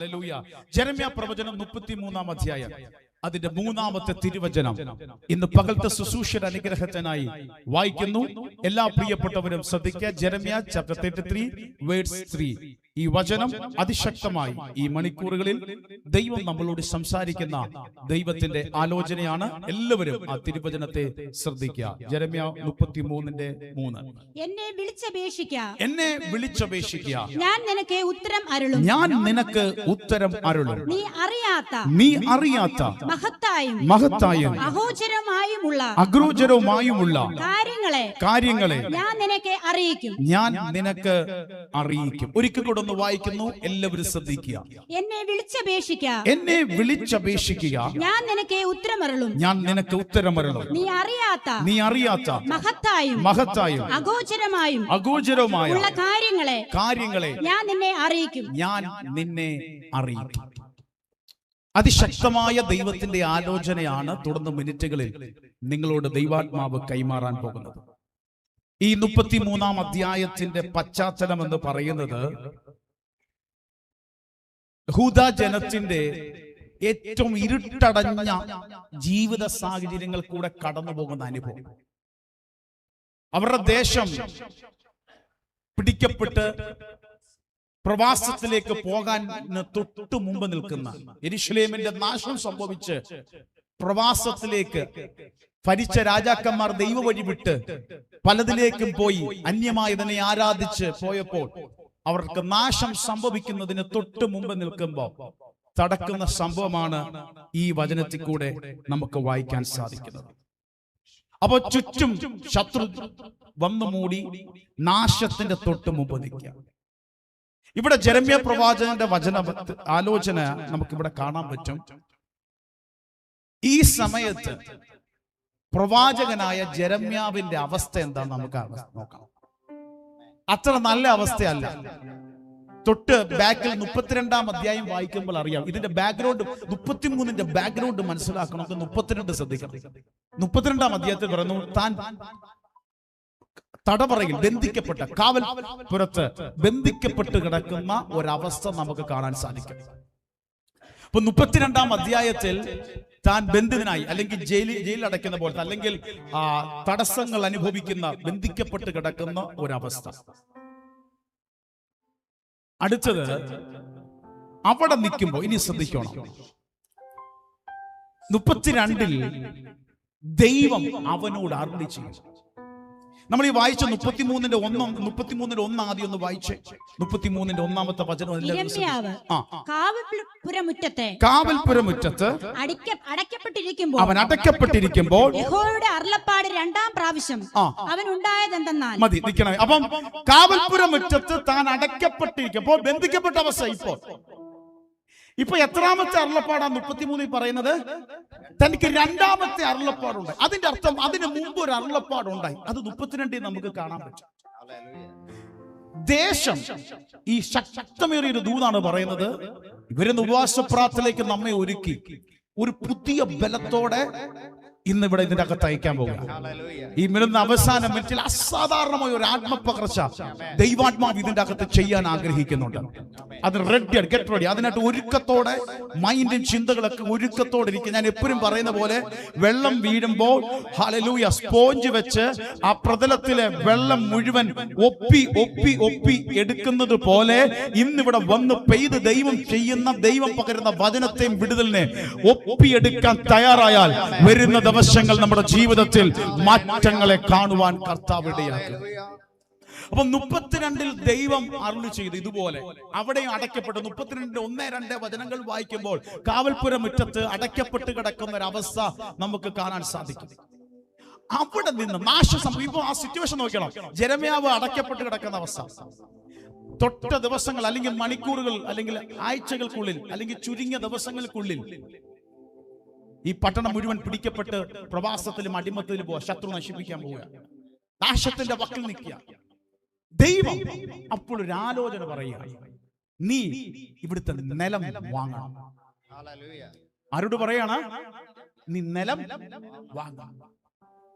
Hallelujah. ജെരമ്യാ പ്രവചനം 33-ാം അധ്യായം അതിന്റെ 3-ാമത്തെ തിരുവചനം ഇന്ന് പകൽത്തെ ശുശ്രൂഷയുടെ അനുഗ്രഹത്തിനായി വായിക്കുന്നു. എല്ലാ പ്രിയപ്പെട്ടവരും ശ്രദ്ധിക്കുക. ജെരമ്യാ ചാപ്റ്റർ 33 വേഴ്സ് 3. ഈ വചനം അതിശക്തമായി ഈ മണിക്കൂറുകളിൽ ദൈവം നമ്മളോട് സംസാരിക്കുന്ന ദൈവത്തിന്റെ ആലോചനയാണ്. എല്ലാവരും ആ തിരുവചനത്തെ ശ്രദ്ധിക്കുക. ജെരമ്യാ 33:3. എന്നെ വിളിച്ചപേക്ഷിക്കുക, ഞാൻ നിനക്ക് ഉത്തരം അരുളും. നീ അറിയാത്ത മഹത്തായും അഗോചരവുമായുമുള്ള കാര്യങ്ങളെ ഞാൻ നിനക്ക് അറിയിക്കും. ഒരിക്കൽ കൂടെ ഒന്ന് വായിക്കുന്നു. എല്ലാവരും ശ്രദ്ധിക്കുക. എന്നെ വിളിച്ചപേക്ഷിക്കുക, ഞാൻ നിനക്ക് ഉത്തരമരുളും. നീ അറിയാത്ത മഹത്തായും അഗോചരവുമായ കാര്യങ്ങളെ ഞാൻ നിന്നെ അറിയിക്കും. അതിശക്തമായ ദൈവത്തിന്റെ ആലോചനയാണ് തുടർന്ന് മിനിറ്റുകളിൽ നിങ്ങളോട് ദൈവാത്മാവ് കൈമാറാൻ പോകുന്നത്. ഈ 33-ാം അധ്യായത്തിന്റെ പശ്ചാത്തലം എന്ന് പറയുന്നത് യഹൂദ ജനത്തിന്റെ ഏറ്റവും ഇരുട്ടടഞ്ഞ ജീവിത സാഹചര്യങ്ങൾ കൂടെ കടന്നു പോകുന്ന അനുഭവം. അവരുടെ ദേശം പിടിക്കപ്പെട്ട് പ്രവാസത്തിലേക്ക് പോകാൻ തൊട്ടു മുമ്പ് നിൽക്കുന്ന, യെരൂശലേമിന്റെ നാശം സംഭവിച്ച് പ്രവാസത്തിലേക്ക് ഭരിച്ച രാജാക്കന്മാർ ദൈവ വഴി വിട്ട് പലതിലേക്കും പോയി അന്യമായതിനെ ആരാധിച്ച് പോയപ്പോൾ അവർക്ക് നാശം സംഭവിക്കുന്നതിന് തൊട്ട് മുമ്പ് നിൽക്കുമ്പോൾ തടക്കുന്ന സംഭവമാണ് ഈ വചനത്തിൽ കൂടെ നമുക്ക് വായിക്കാൻ സാധിക്കുന്നത്. അപ്പൊ ചുറ്റും ശത്രു വന്നു മൂടി നാശത്തിന്റെ തൊട്ട് മുമ്പ് നിൽക്കുക. ഇവിടെ ജെരമ്യാ പ്രവാചകന്റെ വചന ആലോചന നമുക്കിവിടെ കാണാൻ പറ്റും. ഈ സമയത്ത് പ്രവാചകനായ ജെരമ്യാവിന്റെ അവസ്ഥ എന്താന്ന് നമുക്ക് നോക്കാം. അത്ര നല്ല അവസ്ഥയല്ല. തൊട്ട് ബാക്കിൽ 32-ാം അധ്യായം വായിക്കുമ്പോൾ അറിയാം. ഇതിന്റെ ബാക്ക്ഗ്രൗണ്ട് 33-ന്റെ ബാക്ക്ഗ്രൗണ്ട് മനസ്സിലാക്കണമെങ്കിൽ 32 ശ്രദ്ധിക്കണം. 32-ാം അധ്യായത്തിൽ പറയുന്നു, താൻ തടവറയിൽ ബന്ധിക്കപ്പെട്ട കാവൽപുരത്ത് ബന്ധിക്കപ്പെട്ട് കിടക്കുന്ന ഒരവസ്ഥ നമുക്ക് കാണാൻ സാധിക്കും. അപ്പൊ 32-ാം അധ്യായത്തിൽ താൻ ബന്ധിതനായി അല്ലെങ്കിൽ ജയിലിൽ അടയ്ക്കുന്ന പോലത്തെ അല്ലെങ്കിൽ തടസ്സങ്ങൾ അനുഭവിക്കുന്ന ബന്ധിക്കപ്പെട്ട് കിടക്കുന്ന ഒരവസ്ഥ. അടുത്തത് അവിടെ നിൽക്കുമ്പോൾ ഇനി ശ്രദ്ധിക്കണം. 32-ൽ ദൈവം അവനോട് അരുളി ചെയ്യും. നമ്മൾ ഈ വായിച്ച 33-ന്റെ 1 ആദ്യം ഒന്ന് വായിച്ചേ. 33-ന്റെ 1-ാമത്തെ വചനം. കാവൽപുരമുറ്റത്ത് അവൻ അടയ്ക്കപ്പെട്ടിരിക്കുമ്പോൾ യഹോവയുടെ അരുളപ്പാട് 2-ാം പ്രാവശ്യം അവൻ ഉണ്ടായതെന്തെന്നാൽ. മതി, നിൽക്കണേ. അപ്പം കാവൽപുരമുറ്റത്ത് താൻ അടയ്ക്കപ്പെട്ടിരിക്കുമ്പോൾ ബന്ധിക്കപ്പെട്ട അവസ്ഥ. ഇപ്പൊ എത്രാമത്തെ അരുളപ്പാടാണ് 33-ൽ പറയുന്നത്? തനിക്ക് 2-ാമത്തെ അരുളപ്പാടുണ്ടായി. അതിന്റെ അർത്ഥം അതിന് മുമ്പ് ഒരു അരുളപ്പാടുണ്ടായി. അത് 32-ൽ നമുക്ക് കാണാൻ പറ്റും. ദേശം ഈ ശക്തമേറിയ ഒരു ദൂതാണ് പറയുന്നത്. ഇവരുന്ന ഉപവാസ പ്രാർത്ഥനയിലേക്ക് നമ്മെ ഒരുക്കി ഒരു പുതിയ ബലത്തോടെ ഇന്നിവിടെ ഇതിന്റെ അകത്ത് അയക്കാൻ പോകുക. ഈ മിനുന്ന അവസാന മിനിറ്റിൽ അസാധാരണമായ ഒരു ആത്മപകർച്ച ദൈവാത്മാവ് ഇതിന്റെ അകത്ത് ചെയ്യാൻ ആഗ്രഹിക്കുന്നുണ്ട്. അത് ഗെറ്റ് റെഡി. അതിനായിട്ട് ഒരുക്കത്തോടെ മൈൻഡും ചിന്തകളൊക്കെ ഒരുക്കത്തോടെ ഇരിക്കും. ഞാൻ എപ്പോഴും പറയുന്ന പോലെ വെള്ളം വീഴുമ്പോൾ ഹല്ലേലൂയ സ്പോഞ്ച് വെച്ച് ആ പ്രതലത്തിലെ വെള്ളം മുഴുവൻ ഒപ്പി എടുക്കുന്നത് പോലെ ഇന്നിവിടെ വന്ന് പെയ്ത് ദൈവം പകരുന്ന വചനത്തെയും വിടുതലിനെ ഒപ്പിയെടുക്കാൻ തയ്യാറായാൽ വരുന്ന ദിവസങ്ങൾ നമ്മുടെ ജീവിതത്തിൽ മാറ്റങ്ങളെ കാണുവാൻ കർത്താവ് ഇടയാക്കും. അപ്പൊ 32-ൽ ദൈവം അരുളി ചെയ്തു ഇതുപോലെ. അവിടെ അടയ്ക്കപ്പെട്ടു. 32-ന്റെ 1-2 വചനങ്ങൾ വായിക്കുമ്പോൾ കാവൽപുരമുറ്റത്ത് അടയ്ക്കപ്പെട്ട് കിടക്കുന്ന ഒരു അവസ്ഥ നമുക്ക് കാണാൻ സാധിക്കും. അവിടെ നിന്ന് നാശം സംഭവിക്കുമ്പോൾ ആ സിറ്റുവേഷൻ നോക്കണം. ജെരമ്യാവ് അടയ്ക്കപ്പെട്ട് കിടക്കുന്ന അവസ്ഥ. തൊട്ട ദിവസങ്ങൾ അല്ലെങ്കിൽ മണിക്കൂറുകൾ അല്ലെങ്കിൽ ആഴ്ചകൾക്കുള്ളിൽ അല്ലെങ്കിൽ ചുരുങ്ങിയ ദിവസങ്ങൾക്കുള്ളിൽ ഈ പട്ടണം മുഴുവൻ പിടിക്കപ്പെട്ട് പ്രവാസത്തിലും അടിമത്തിലും പോവുക. ശത്രു നശിപ്പിക്കാൻ പോവുക. നാശത്തിന്റെ വക്കിൽ നിൽക്കുക. ദൈവം അപ്പോൾ ഒരു ആലോചന പറയുക, നീ ഇവിടുത്തെ നിലം വാങ്ങണം. ആരോട് പറയാണ്? നീ നിലം വാങ്ങണം.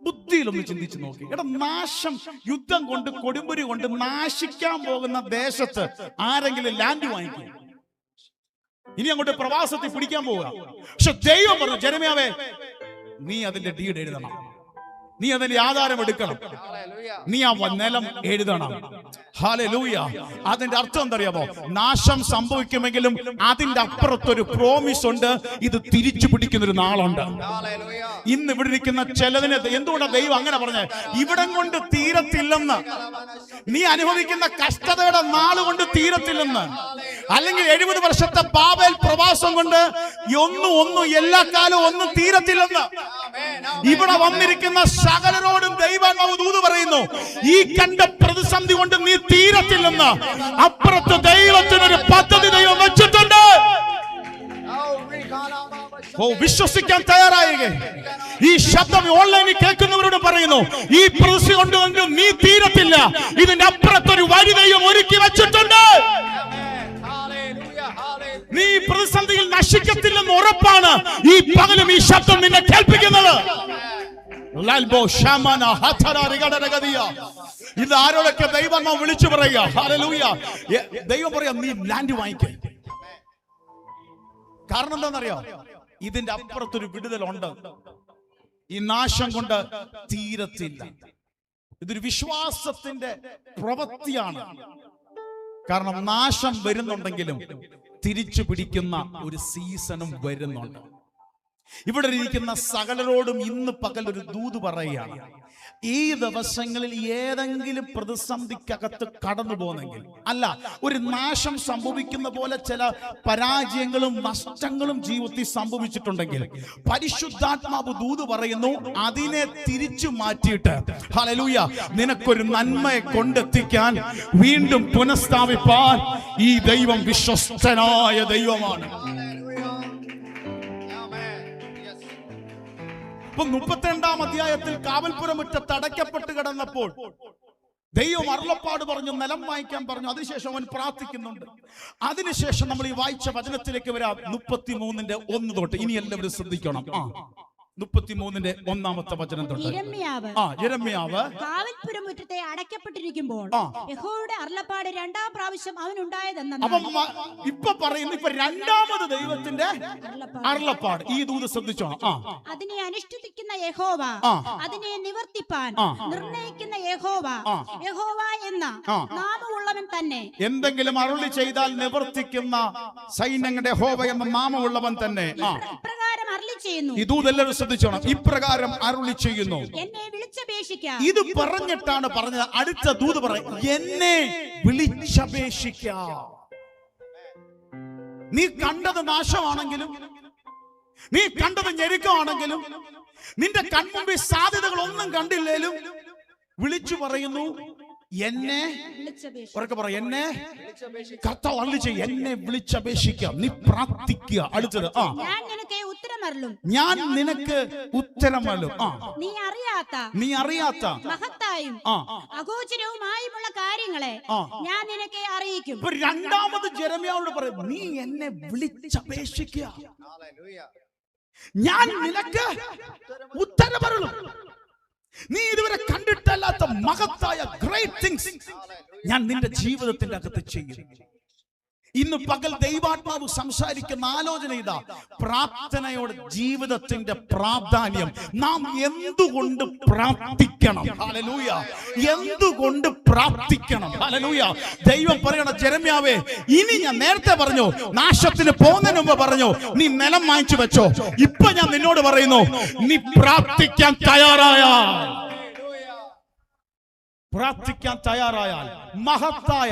ബുദ്ധിയിലൊന്ന് ചിന്തിച്ചു നോക്കി. നാശം, യുദ്ധം കൊണ്ട് കൊടുമ്പുരി കൊണ്ട് നാശിക്കാൻ പോകുന്ന ദേശത്ത് ആരെങ്കിലും ലാൻഡ് വാങ്ങിക്കും? ഇനി അങ്ങോട്ട് പ്രവാസത്തിൽ പിടിക്കാൻ പോവുക. പക്ഷെ ദൈവം പറഞ്ഞു, ജെരമ്യാവേ നീ അതിന്റെ ഡീഡ് എഴുതണം, നീ അതിന്റെ ആധാരം എടുക്കണം, നീ ആ നിലം എഴുതണം. ഹല്ലേലൂയ. അതിന്റെ അർത്ഥം എന്തറിയാമോ? നാശം സംഭവിക്കുമെങ്കിലും അതിന്റെ അപ്പുറത്തൊരു പ്രോമിസ് ഉണ്ട്, ഇത് തിരിച്ചു പിടിക്കുന്ന ഒരു നാളുണ്ട്. ഇന്ന് ഇവിടെ ഇരിക്കുന്ന ചിലതിന് എന്തുകൊണ്ടാണ് ദൈവം അങ്ങനെ പറഞ്ഞത്? ഇവിടം കൊണ്ട് തീരത്തില്ലെന്ന്, നീ അനുഭവിക്കുന്ന കഷ്ടതയുടെ നാളുകൊണ്ട് തീരത്തില്ലെന്ന്, അല്ലെങ്കിൽ 70 വർഷത്തെ ബാബേൽ പ്രവാസം കൊണ്ട് ഒന്നും എല്ലാ കാലവും ഒന്നും തീരത്തില്ലെന്ന്. ഇവിടെ വന്നിരിക്കുന്ന സകലരോടും ദൈവാത്മാവ് ദൂത് പറയുന്നു, ഈ കണ്ട പ്രതിസന്ധി കൊണ്ട് നീ തീരത്തില്ലെന്ന്. അപ്പുറത്ത് ദൈവത്തിനൊരു പദ്ധതി ദൈവം വെച്ചിട്ടുണ്ട്. വിശ്വസിക്കാൻ തയ്യാറായി ഈ ശബ്ദം ഓൺലൈനിൽ കേൾക്കുന്നവരോട് പറയുന്നു, ഈ പ്രതിസന്ധി കൊണ്ട് നീ തീരത്തില്ല, ഇതിന്റെ അപ്പുറത്തൊരു വഴി ദൈവം ഒരുക്കി വെച്ചിട്ടുണ്ട്. നീ പ്രതിസന്ധിയിൽ നശിക്കത്തില്ലെന്ന് ഉറപ്പാണ് ഈ പകലും ഈ ശബ്ദം നിന്നെ കേൾപ്പിക്കുന്നത്. ഇത് ആരോടൊക്കെ ദൈവം വിളിച്ചു പറയുക. ഹല്ലേലൂയ. ദൈവം പറയാ, നീ ലാൻഡ് വാങ്ങിക്ക. കാരണം എന്താണെന്നറിയോ? ഇതിന്റെ അപ്പുറത്തൊരു വിടുതലുണ്ട്. ഈ നാശം കൊണ്ട് തീരത്തില്ല. ഇതൊരു വിശ്വാസത്തിന്റെ പ്രവൃത്തിയാണ്. കാരണം നാശം വരുന്നുണ്ടെങ്കിലും തിരിച്ചു പിടിക്കുന്ന ഒരു സീസണും വരുന്നുണ്ട്. ഇവിടെ ഇരിക്കുന്ന സകലരോടും ഇന്ന് പകൽ ഒരു ദൂത് പറയുകയാണ്. ഈ ദിവസങ്ങളിൽ ഏതെങ്കിലും പ്രതിസന്ധിക്കകത്ത് കടന്നു പോകുന്നെങ്കിൽ, അല്ല ഒരു നാശം സംഭവിക്കുന്ന പോലെ ചില പരാജയങ്ങളും നഷ്ടങ്ങളും ജീവിതത്തിൽ സംഭവിച്ചിട്ടുണ്ടെങ്കിൽ, പരിശുദ്ധാത്മാവ് ദൂത് പറയുന്നു, അതിനെ തിരിച്ചു മാറ്റിയിട്ട് ഹല്ലേലൂയ നിനക്കൊരു നന്മയെ കൊണ്ടെത്തിക്കാൻ, വീണ്ടും പുനഃസ്ഥാപിപ്പാൻ ഈ ദൈവം വിശ്വസ്തനായ ദൈവമാണ്. 32-ാം അധ്യായത്തിൽ കാവൽപുരം മുറ്റത്ത് അടയ്ക്കപ്പെട്ട് കിടന്നപ്പോൾ ദൈവം അരുളപ്പാട് പറഞ്ഞു, നിലം വാങ്ങിക്കാൻ പറഞ്ഞു. അതിനുശേഷം അവൻ പ്രാർത്ഥിക്കുന്നുണ്ട്. അതിനുശേഷം നമ്മൾ ഈ വായിച്ച വചനത്തിലേക്ക് വരാം. 33-1 തൊട്ട്. ഇനി എല്ലാവരും ശ്രദ്ധിക്കണം. 33-ന്റെ 1-ാമത്തെ വചനം തൊട്ട്. യിരെമ്യാവ് കാവൽപുരം മുറ്റത്തെ അടയ്ക്കപ്പെട്ടിരിക്കുമ്പോൾ യഹോവയുടെ അരുളപ്പാട് 2-ാം പ്രാവശ്യം അവനുണ്ടായതെന്ന്. ഇപ്പൊ പറയുന്നു, ഇപ്പൊ 2-ാമത് ദൈവത്തിന്റെ അരുളപ്പാട്. ഈ ദൂത് ശ്രദ്ധിച്ചോണം. അതിനെ അനുഷ്ഠിക്കുന്ന യഹോവ, അതിനെ നിവർത്തിപ്പാൻ നിർണയിക്കുന്ന യഹോവ, യഹോവ എന്ന നാമമുള്ളവൻ തന്നെ. എന്തെങ്കിലും അരുളി ചെയ്താൽ നിവർത്തിക്കുന്ന സൈന്യങ്ങളുടെ യഹോവ എന്ന നാമമുള്ളവൻ തന്നെ. ഇപ്രകാരം അരുളി ചെയ്യുന്നു. ഈ ദൂത് എല്ലാവരും ശ്രദ്ധിച്ചോണം. ഇപ്രകാരം അരുളി ചെയ്യുന്നു. എന്നെ വിളിച്ചപേക്ഷിക്കാം. ഇത് പറഞ്ഞിട്ടാണ് പറഞ്ഞത്. അടുത്ത ദൂത് പറയും, എന്നെ വിളിച്ചപേക്ഷിക്കാം. നീ കണ്ടത് നാശമാണെങ്കിലും, നീ കണ്ടത് ഞെരുക്കമാണെങ്കിലും, നിന്റെ കൺമുമ്പിൽ സാധ്യതകൾ ഒന്നും കണ്ടില്ലേലും വിളിച്ചു പറയുന്നു, എന്നെ ഉറക്കെ പറ, എന്നെ കർത്താവ് അരുളി ചെയ്യും, എന്നെ വിളിച്ചപേക്ഷിക്കുക, നീ പ്രാർത്ഥിക്കുക. അടുത്തത്, ഞാൻ നിനക്ക് ഉത്തരമരുളും. ഞാൻ നിനക്ക് ഉത്തരമരുളും. നീ അറിയാത്ത മഹത്തായും അഗോചരവുമായുമുള്ള കാര്യങ്ങളെ ഞാൻ നിനക്ക് അറിയിക്കും. 2-ാമത് യെരമ്യാവോട് പറയും, നീ എന്നെ വിളിച്ചപേക്ഷിക്കുക, ഞാൻ നിനക്ക് ഉത്തരമരുളും. നീ ഇതുവരെ കണ്ടിട്ടല്ലാത്ത മഹത്തായ ഗ്രേറ്റ് തിങ്സ് ഞാൻ നിന്റെ ജീവിതത്തിന്റെ അകത്ത് ചെയ്യും. ഇന്ന് പകൽ ദൈവാത്മാവ് സംസാരിക്കുന്ന ആലോചന ഇതാ, പ്രാർത്ഥനയോടെ ജീവിതത്തിന്റെ പ്രാധാന്യം. നാം എന്തുകൊണ്ട് പ്രാർത്ഥിക്കണം? ഹല്ലേലൂയ. എന്തുകൊണ്ട് പ്രാർത്ഥിക്കണം? ഹല്ലേലൂയ. ദൈവം പറയണം, യെരമ്യാവേ, ഇനി ഞാൻ നേരത്തെ പറഞ്ഞു, നാശത്തിന് പോകുന്നതിന് മുമ്പ് പറഞ്ഞു, നീ നിലം വാങ്ങിച്ചു വെച്ചോ. ഇപ്പൊ ഞാൻ നിന്നോട് പറയുന്നു, നീ പ്രാർത്ഥിക്കാൻ തയ്യാറായാൽ മഹത്തായ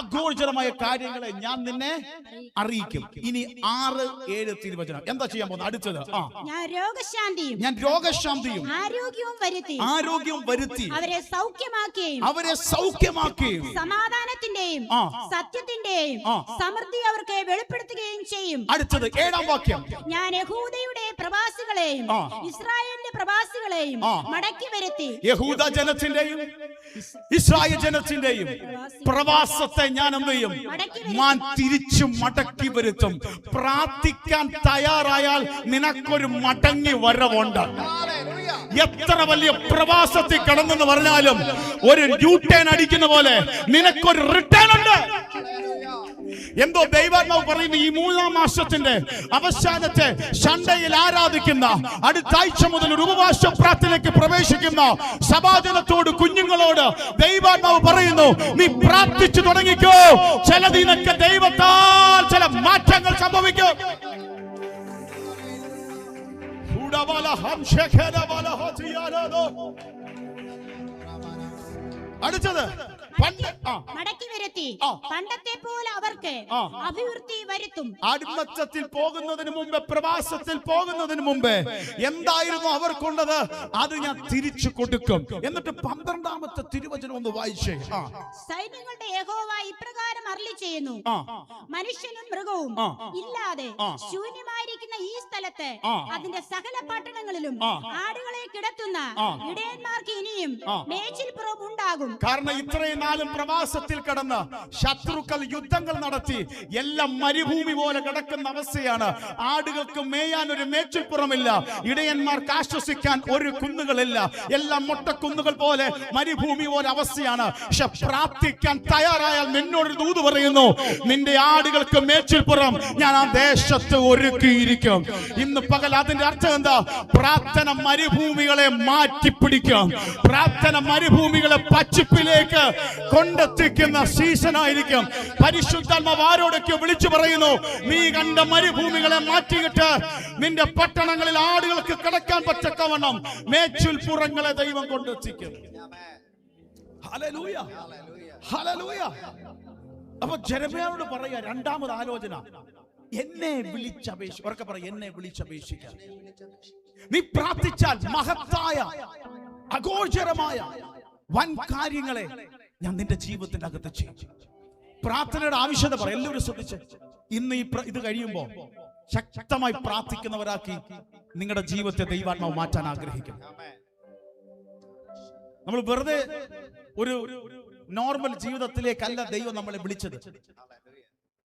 അഗോചരമായ കാര്യങ്ങളെ ഞാൻ നിന്നെ അറിയിക്കും. ഇനി 6-7 തിരുവചനം. എന്താ ചെയ്യാൻ പോകുന്നത്? അടുത്തത്, ഞാൻ രോഗശാന്തിയും ആരോഗ്യവും വരുത്തി അവരെ സൗഖ്യമാക്കുകയും സമാധാനത്തിന്റെയും സത്യത്തിന്റെയും സമൃദ്ധി അവർക്ക് വെളിപ്പെടുത്തുകയും ചെയ്യും. അടുത്തത് 7-ാം വാക്യം. ഞാൻ യഹൂദയുടെ പ്രവാസികളെയും ഇസ്രായേലിന്റെ പ്രവാസികളെയും മടക്കി വരുത്തി. യഹൂദ ജനത്തിന്റെയും ഇസ്രായേൽ ജനത്തിന്റെയും പ്രവാസത്തെ ഞാൻ എന്ത് ചെയ്യും? ഞാൻ തിരിച്ചു മടക്കി വരുത്തും. പ്രാർത്ഥിക്കാൻ തയ്യാറായാൽ നിനക്കൊരു മടങ്ങി വരവുണ്ട്. എത്ര വലിയ പ്രവാസത്തിൽ കടന്നെന്ന് പറഞ്ഞാലും ഒരു യു ടേൺ അടിക്കുന്ന പോലെ നിനക്കൊരു റിട്ടേൺ ഉണ്ട്. എന്തോ ദൈവാത്മാവ് പറയുന്നു, ഈ 3-ാം മാസത്തിന്റെ അവസാനത്തെ സൺഡേയിൽ ആരാധിക്കുന്ന, അടുത്ത ആഴ്ച മുതൽ ഒരു ഉപവാസ പ്രാർത്ഥനയിലേക്ക് പ്രവേശിക്കുന്ന സഭാജനത്തോട്, കുഞ്ഞുങ്ങളോട് ദൈവാത്മാവ് പറയുന്നു, നീ പ്രാർത്ഥിച്ചു തുടങ്ങിക്കോ. ചിലതിനൊക്കെ ദൈവത്താൽ ചില മാറ്റങ്ങൾ സംഭവിക്കും. അടുത്തത് മടക്കി വരുത്തി പണ്ടത്തെ പോലെ അവർക്ക് അഭിവൃദ്ധി വരുത്തും. അടിമത്തത്തിൽ പോകുന്നതിന് മുമ്പ്, പ്രവാസത്തിൽ പോകുന്നതിന് മുമ്പ് എന്തായിരുന്നു അവർക്കുള്ളത്, അത് ഞാൻ തിരിച്ചു കൊടുക്കും. എന്നിട്ട് 12-ാമത്തെ തിരുവചനം ഒന്ന് വായിച്ചേ. സൈന്യങ്ങളുടെ യഹോവ ഇപ്രകാരം അരുളി ചെയ്യുന്നു, മനുഷ്യനും മൃഗവും ഇല്ലാതെ ശൂന്യമായിരിക്കുന്ന ഈ സ്ഥലത്ത് അതിന്റെ സകല പട്ടണങ്ങളിലും ആടുകളെ കിടത്തുന്ന ഇടയന്മാർക്ക് ഇനിയും മേച്ചിൽപ്പുറം ഉണ്ടാകും. കാരണം ഇത്രയും നാളും പ്രവാസത്തിൽ കടന്ന് ശത്രുക്കൾ യുദ്ധങ്ങൾ നടത്തി എല്ലാം മരുഭൂമി പോലെ കിടക്കുന്ന അവസ്ഥയാണ്. ആടുകൾക്ക് മേയാൻ ഒരു മേച്ചിൽപ്പുറമില്ല, ഇടയന്മാർക്ക് ആശ്വസിക്കാൻ ഒരു കുന്നുകളില്ല, എല്ലാം മൊട്ടക്കുന്നുകൾ പോലെ മരുഭൂമി പോലെ അവസ്ഥയാണ്. പക്ഷെ പ്രാർത്ഥിക്കാൻ തയ്യാറായാൽ നിന്നോട് ദൂത് പറയുന്നു, നിന്റെ ആടുകൾക്ക് മേച്ചിൽപ്പുറം ഞാൻ ആ ദേശത്ത് ഒരുക്കിയിരിക്കും. ഇന്ന് പകൽ അതിന്റെ അർത്ഥം എന്താ? പ്രാർത്ഥന മരുഭൂമികളെ മാറ്റിപ്പിടിക്കും. പ്രാർത്ഥന മരുഭൂമികളെ പച്ചിപ്പിലേക്ക് കൊണ്ടെത്തിക്കുന്ന സീസൺ ആയിരിക്കും. പരിശുദ്ധാത്മാവ് ആരോടൊക്കെ വിളിച്ചു പറയുന്നു, നീ കണ്ട മരുഭൂമികളെ മാറ്റിയിട്ട് നിന്റെ പട്ടണങ്ങളിൽ ആടുകൾക്ക് കിടക്കാൻ പറ്റക്കവണ്ണം മേച്ചിൽപ്പുറങ്ങളെ ദൈവം കൊണ്ടെത്തിക്കും. Hallelujah, hallelujah. അപ്പൊ ജെരമ്യാവോട് പറയാ, 2ാമത് ആലോചന, എന്നെ വിളിച്ചപേക്ഷിക്കുക. ഉറക്കെ പറ, എന്നെ വിളിച്ചപേക്ഷിക്കുക. നീ പ്രാർത്ഥിച്ചാൽ മഹത്തായ അഗോചരമായ വൻ കാര്യങ്ങളെ ഞാൻ നിന്റെ ജീവിതത്തിന്റെ അകത്ത് ചെയ്യും. പ്രാർത്ഥനയുടെ ആവശ്യത പറ. എല്ലാവരും ശ്രദ്ധിച്ച്, ഇന്ന് ഇത് കഴിയുമ്പോ ശക്തമായി പ്രാർത്ഥിക്കുന്നവരാക്കി നിങ്ങളുടെ ജീവിതത്തെ ദൈവാത്മാവ് മാറ്റാൻ ആഗ്രഹിക്കും. നമ്മൾ വെറുതെ ഒരു നോർമൽ ജീവിതത്തിലേക്കല്ല ദൈവം നമ്മളെ വിളിച്ചത്.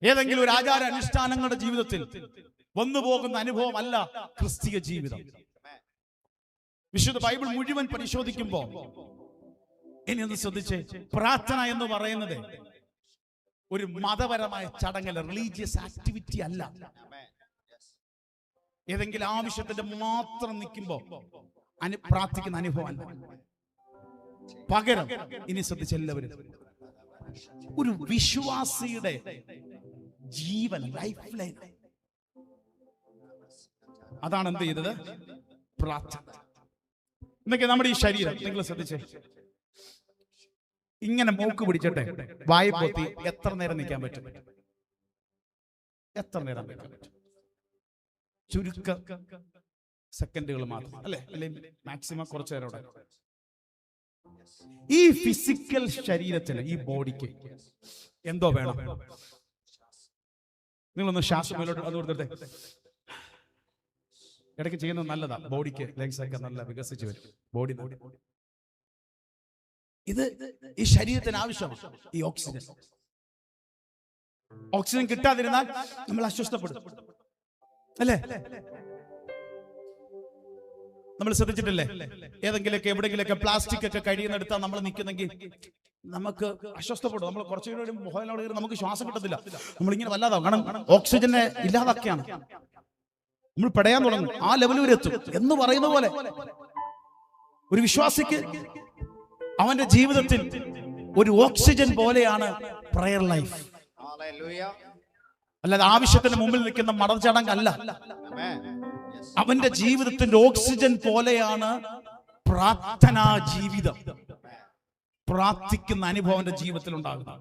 ഏതെങ്കിലും ഒരു ആചാര അനുഷ്ഠാനങ്ങളുടെ ജീവിതത്തിൽ വന്നു പോകുന്ന അനുഭവം അല്ല ക്രിസ്തീയ ജീവിതം. വിശുദ്ധ ബൈബിൾ മുഴുവൻ പരിശോധിക്കുമ്പോ ഇനി ഒന്ന് ശ്രദ്ധിച്ചേ, പ്രാർത്ഥന എന്ന് പറയുന്നത് ഒരു മതപരമായ ചടങ്ങല്ല, റിലീജിയസ് ആക്ടിവിറ്റി അല്ല. ഏതെങ്കിലും ആവശ്യത്തിന്റെ മാത്രം നിൽക്കുമ്പോ പ്രാർത്ഥിക്കുന്ന അനുഭവം അല്ല. പകരം ഇനി ശ്രദ്ധിച്ച എല്ലാവരും, ഒരു വിശ്വാസിയുടെ ജീവൻ, ലൈഫ് ലൈൻ, അതാണ് എന്ത് ചെയ്തത്? പ്രാർത്ഥന. എന്നൊക്കെ നമ്മുടെ ഈ ശരീരം നിങ്ങൾ ശ്രദ്ധിച്ചേ, ഇങ്ങനെ മൂക്ക് പിടിച്ചിട്ടെ വായ പൊത്തി എത്ര നേരം നിൽക്കാൻ പറ്റും? എത്ര നേരം നിൽക്കാൻ പറ്റും? ചുരുക്ക സെക്കൻഡുകൾ മാത്രം അല്ലേ, അല്ലെങ്കിൽ മാക്സിമം കുറച്ചു നേരം. ഈ ഫിസിക്കൽ ശരീരത്തിന്, ഈ ബോഡിക്ക് എന്തോ വേണം. നിങ്ങളൊന്ന് ശ്വാസം അത് കൊടുത്തിട്ടെ. ഇടയ്ക്ക് ചെയ്യുന്നത് നല്ലതാ, ബോഡിക്ക് ലങ്സ് ഒക്കെ നല്ല വികസിച്ച് വരും. ബോഡി ഇത് ഈ ശരീരത്തിന് ആവശ്യമാണ്. ഈ ഓക്സിജൻ കിട്ടാതിരുന്നാൽ നമ്മൾ അസ്വസ്ഥപ്പെടും അല്ലേ? നമ്മൾ ശ്രദ്ധിച്ചിട്ടില്ലേ? ഏതെങ്കിലുമൊക്കെ എവിടെങ്കിലൊക്കെ പ്ലാസ്റ്റിക് ഒക്കെ കഴിയുന്നെടുത്താൽ നമ്മൾ നിൽക്കുന്നെങ്കിൽ നമുക്ക് അസ്വസ്ഥപ്പെടും. നമ്മൾ കുറച്ചുകൂടി മുഖനോട് നമുക്ക് ശ്വാസം കിട്ടത്തില്ല, നമ്മളിങ്ങനെ വല്ലാതാവും. കാരണം ഓക്സിജനെ ഇല്ലാതാക്കിയാണ് നമ്മൾ പെടയാൻ തുടങ്ങും. ആ ലെവൽ വരെ എത്തും എന്ന് പറയുന്ന പോലെ ഒരു വിശ്വാസിക്ക് അവന്റെ ജീവിതത്തിൽ ഒരു ഓക്സിജൻ പോലെയാണ് പ്രയർ ലൈഫ്. അല്ലാതെ ആവശ്യത്തിന് മുമ്പിൽ നിൽക്കുന്ന മടച്ചടങ്ങല്ല. അവന്റെ ജീവിതത്തിന്റെ ഓക്സിജൻ പോലെയാണ് പ്രാർത്ഥനാ ജീവിതം. പ്രാർത്ഥിക്കുന്ന അനുഭവം അവന്റെ ജീവിതത്തിൽ ഉണ്ടാകുന്നത്.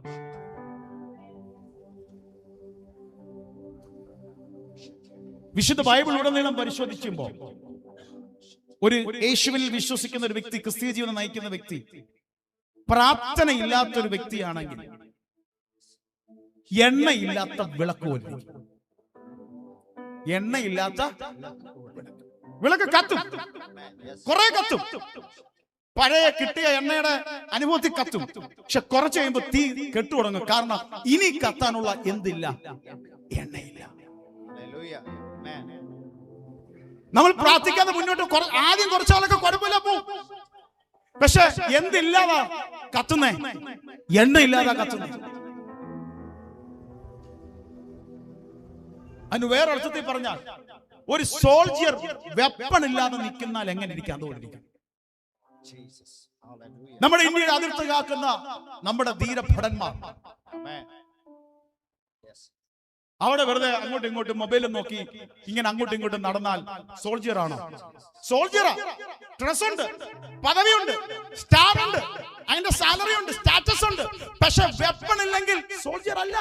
വിശുദ്ധ ബൈബിൾ ഉടനീളം പരിശോധിക്കുമ്പോൾ ഒരു യേശുവിൽ വിശ്വസിക്കുന്ന ഒരു വ്യക്തി, ക്രിസ്തീയ ജീവിതം നയിക്കുന്ന വ്യക്തി, പ്രാർത്ഥനയില്ലാത്ത ഒരു വ്യക്തിയാണെങ്കിൽ എണ്ണയില്ലാത്ത വിളക്ക് പോലെ. എണ്ണയില്ലാത്ത വിളക്ക് കത്തും, കുറെ കത്തും, പഴയ കിട്ടിയ എണ്ണയുടെ അനുഭവത്തിൽ കത്തും. പക്ഷെ കുറച്ച് കഴിയുമ്പോ തീ കെട്ടുതുടങ്ങും. കാരണം ഇനി കത്താനുള്ള എന്തില്ല? എണ്ണയില്ല. നമ്മൾ പ്രാർത്ഥിക്കാതെ മുന്നോട്ട് ആദ്യം കുറച്ചാളൊക്കെ കുഴപ്പമില്ല പോവും. പക്ഷെ എന്തില്ലാതാ കത്തുന്നേ? എണ്ണ ഇല്ലാതാ കത്തുന്നേ. അതിന് വേറെ അർത്ഥത്തിൽ പറഞ്ഞാൽ ഒരു സോൾജിയർ വെപ്പൺ ഇല്ലാതെ നിൽക്കുന്നാൽ എങ്ങനെ ഇരിക്കാം? അതുകൊണ്ടിരിക്കും. നമ്മുടെ ഇന്ത്യയുടെ അതിർത്തി കാക്കുന്ന നമ്മുടെ ധീരഭടന്മാർ അവിടെ വെറുതെ അങ്ങോട്ടും ഇങ്ങോട്ടും മൊബൈലും നോക്കി ഇങ്ങനെ അങ്ങോട്ടും ഇങ്ങോട്ടും നടന്നാൽ സോൾജിയർ ആണോ? സോൾജിയറാ. ഡ്രസ് ഉണ്ട്, പദവിയുണ്ട്, സ്റ്റാർ ഉണ്ട്, അതിന്റെ സാലറി ഉണ്ട്, സ്റ്റാറ്റസ് ഉണ്ട്. പക്ഷെ വെപ്പൺ ഇല്ലെങ്കിൽ സോൾജിയർ അല്ല.